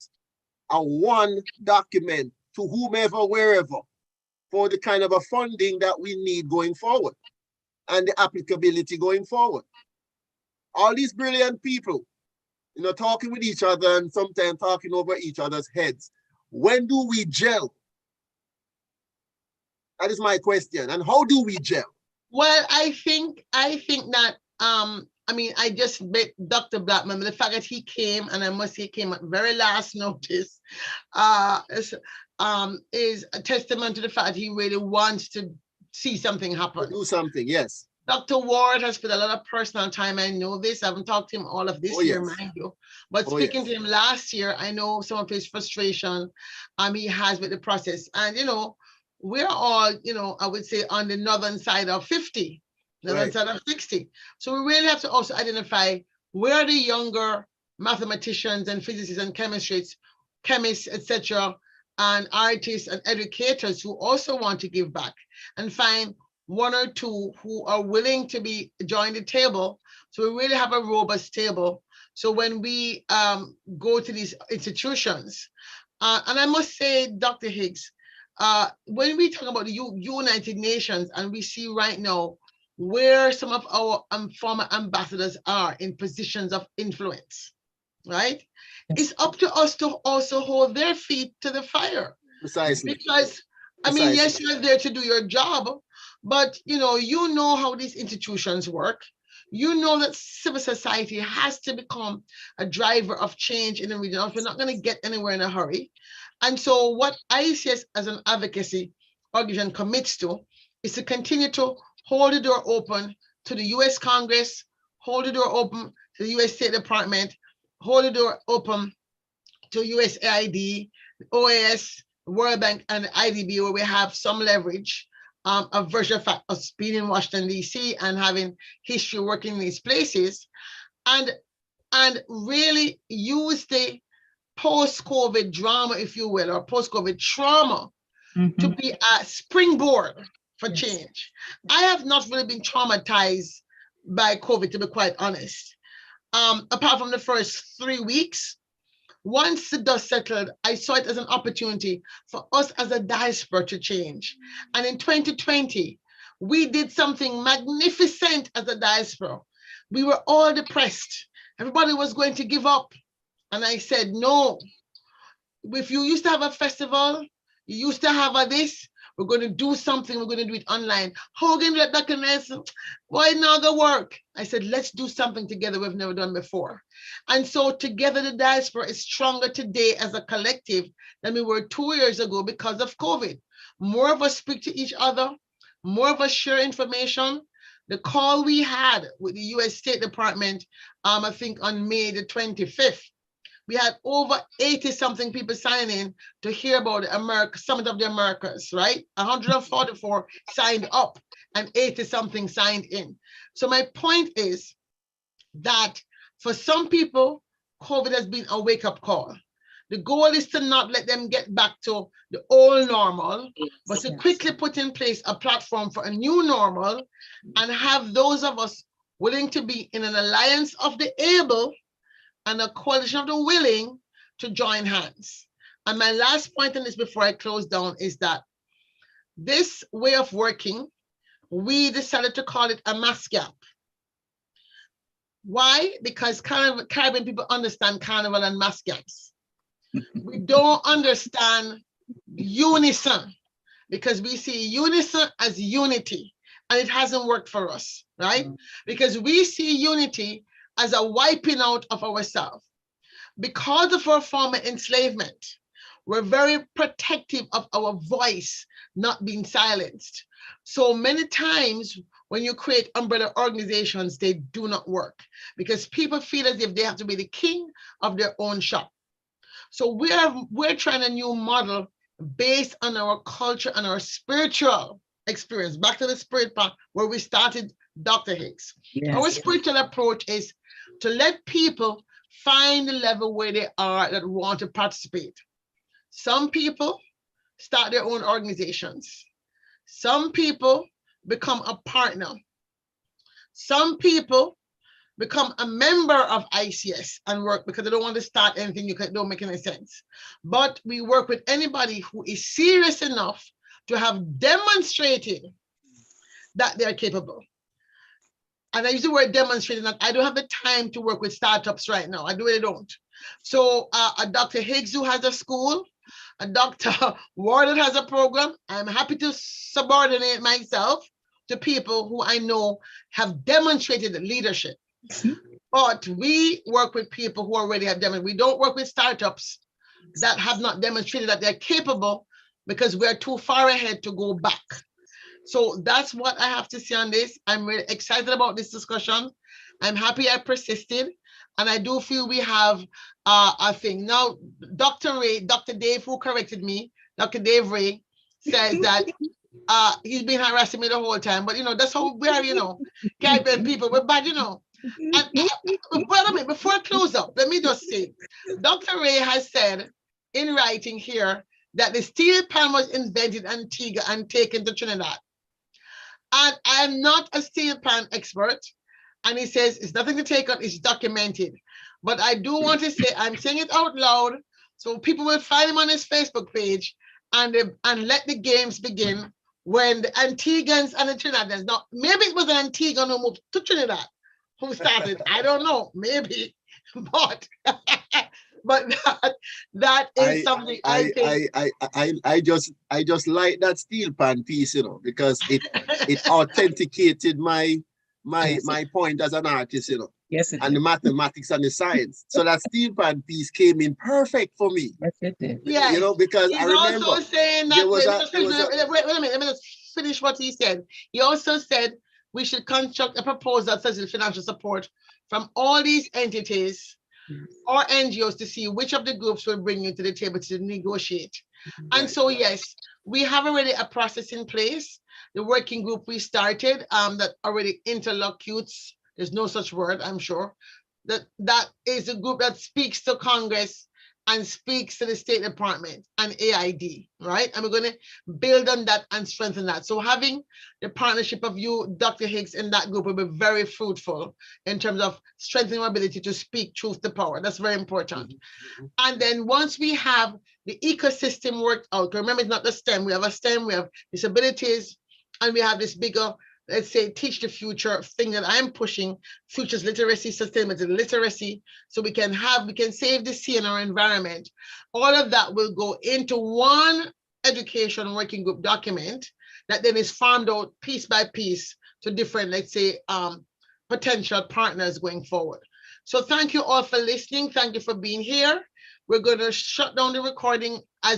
a one document to whomever, wherever, for the kind of a funding that we need going forward and the applicability going forward? All these brilliant people, you know, talking with each other and sometimes talking over each other's heads. When do we gel? That is my question. And how do we gel? Well, I think that I mean, I just met Dr. Blackman, but the fact that he came, and I must say he came at very last notice, is a testament to the fact that he really wants to see something happen. Do something, yes. Dr. Ward has put a lot of personal time. I know this. I haven't talked to him all of this year, yes. mind you. But speaking to him last year, I know some of his frustration he has with the process. And, you know, we're all, you know, I would say on the northern side of 50, northern side of 60. So we really have to also identify where the younger mathematicians and physicists and chemists, etc., and artists and educators who also want to give back, and find one or two who are willing to join the table. So we really have a robust table. So when we go to these institutions, and I must say, Dr. Higgs, when we talk about the United Nations, and we see right now where some of our former ambassadors are in positions of influence, right? Yes. It's up to us to also hold their feet to the fire. Precisely. Because, I mean, yes, you're there to do your job, but you know how these institutions work. You know that civil society has to become a driver of change in the region, or we're not going to get anywhere in a hurry. And so what ICS as an advocacy organization commits to is to continue to hold the door open to the US Congress, hold the door open to the US State Department, hold the door open to USAID, OAS, World Bank, and the IDB, where we have some leverage, a version of us being in Washington, D.C. and having history working in these places, and really use the post-COVID drama, if you will, or post-COVID trauma to be a springboard for change. I have not really been traumatized by COVID, to be quite honest. Apart from the first 3 weeks, once the dust settled, I saw it as an opportunity for us as a diaspora to change. And in 2020, we did something magnificent as a diaspora. We were all depressed. Everybody was going to give up. And I said, no, if you used to have a festival, you used to have a this, we're going to do something, we're going to do it online. How can we let Dr. Nelson? Why not go work? I said, let's do something together we've never done before. And so together, the diaspora is stronger today as a collective than we were 2 years ago because of COVID. More of us speak to each other, more of us share information. The call we had with the US State Department, I think on May the 25th, we had over 80-something people signing in to hear about the Summit of the Americas, right? 144 signed up and 80-something signed in. So my point is that for some people, COVID has been a wake-up call. The goal is to not let them get back to the old normal, but to quickly put in place a platform for a new normal and have those of us willing to be in an alliance of the able and a coalition of the willing to join hands. And my last point on this before I close down is that this way of working, we decided to call it a mass gap. Why? Because Caribbean people understand carnival and mass gaps. We don't understand unison because we see unison as unity, and it hasn't worked for us, right? Because we see unity as a wiping out of ourselves. Because of our former enslavement, we're very protective of our voice not being silenced. So many times when you create umbrella organizations, they do not work because people feel as if they have to be the king of their own shop. So we're trying a new model based on our culture and our spiritual experience. Back to the spirit part where we started Dr. Higgs. Yes. Our spiritual approach is to let people find the level where they are that want to participate. Some people start their own organizations. Some people become a partner. Some people become a member of ICS and work because they don't want to start anything you don't make any sense. But we work with anybody who is serious enough to have demonstrated that they're capable. And I use the word demonstrating that I don't have the time to work with startups right now. I really don't. So a Dr. Higgs who has a school, a Dr. Warden has a program. I'm happy to subordinate myself to people who I know have demonstrated leadership. But we work with people who already have demonstrated. We don't work with startups that have not demonstrated that they're capable because we're too far ahead to go back. So that's what I have to say on this. I'm really excited about this discussion. I'm happy I persisted. And I do feel we have a thing. Now, Dr. Dave, who corrected me, Dr. Dave Ray, says that he's been harassing me the whole time. But, that's how we are, Caribbean people. We're bad, And wait a minute, before I close up, let me just say, Dr. Ray has said in writing here that the steel pan was invented in Antigua and taken to Trinidad. And I'm not a steel pan expert. And he says it's nothing to take on, it's documented. But I do want to say, I'm saying it out loud, so people will find him on his Facebook page and let the games begin when the Antiguans and the Trinidadians, now maybe it was an Antiguan who moved to Trinidad who started, I don't know, maybe, but that is something I think. I just like that steel pan piece, because it authenticated my point as an artist, Yes, it and did. the mathematics and the science. So that steel pan piece came in perfect for me. Yes, it did. Yes. Because He's I remember also saying that wait a minute, let me just finish what he said. He also said we should construct a proposal that says financial support from all these entities or NGOs to see which of the groups will bring you to the table to negotiate. And so, yes, we have already a process in place. The working group we started that already interlocutes, there's no such word, I'm sure, that is a group that speaks to Congress and speaks to the State Department and AID, right? And we're going to build on that and strengthen that. So having the partnership of you, Dr. Higgs, in that group will be very fruitful in terms of strengthening our ability to speak truth to power. That's very important. And then once we have the ecosystem worked out, remember it's not the STEM, we have a STEM, we have disabilities, and we have this bigger, let's say, teach the future thing that I'm pushing, futures literacy, sustainability literacy, so we can save the sea and our environment. All of that will go into one education working group document that then is farmed out piece by piece to different, let's say, potential partners going forward. So thank you all for listening. Thank you for being here. We're going to shut down the recording as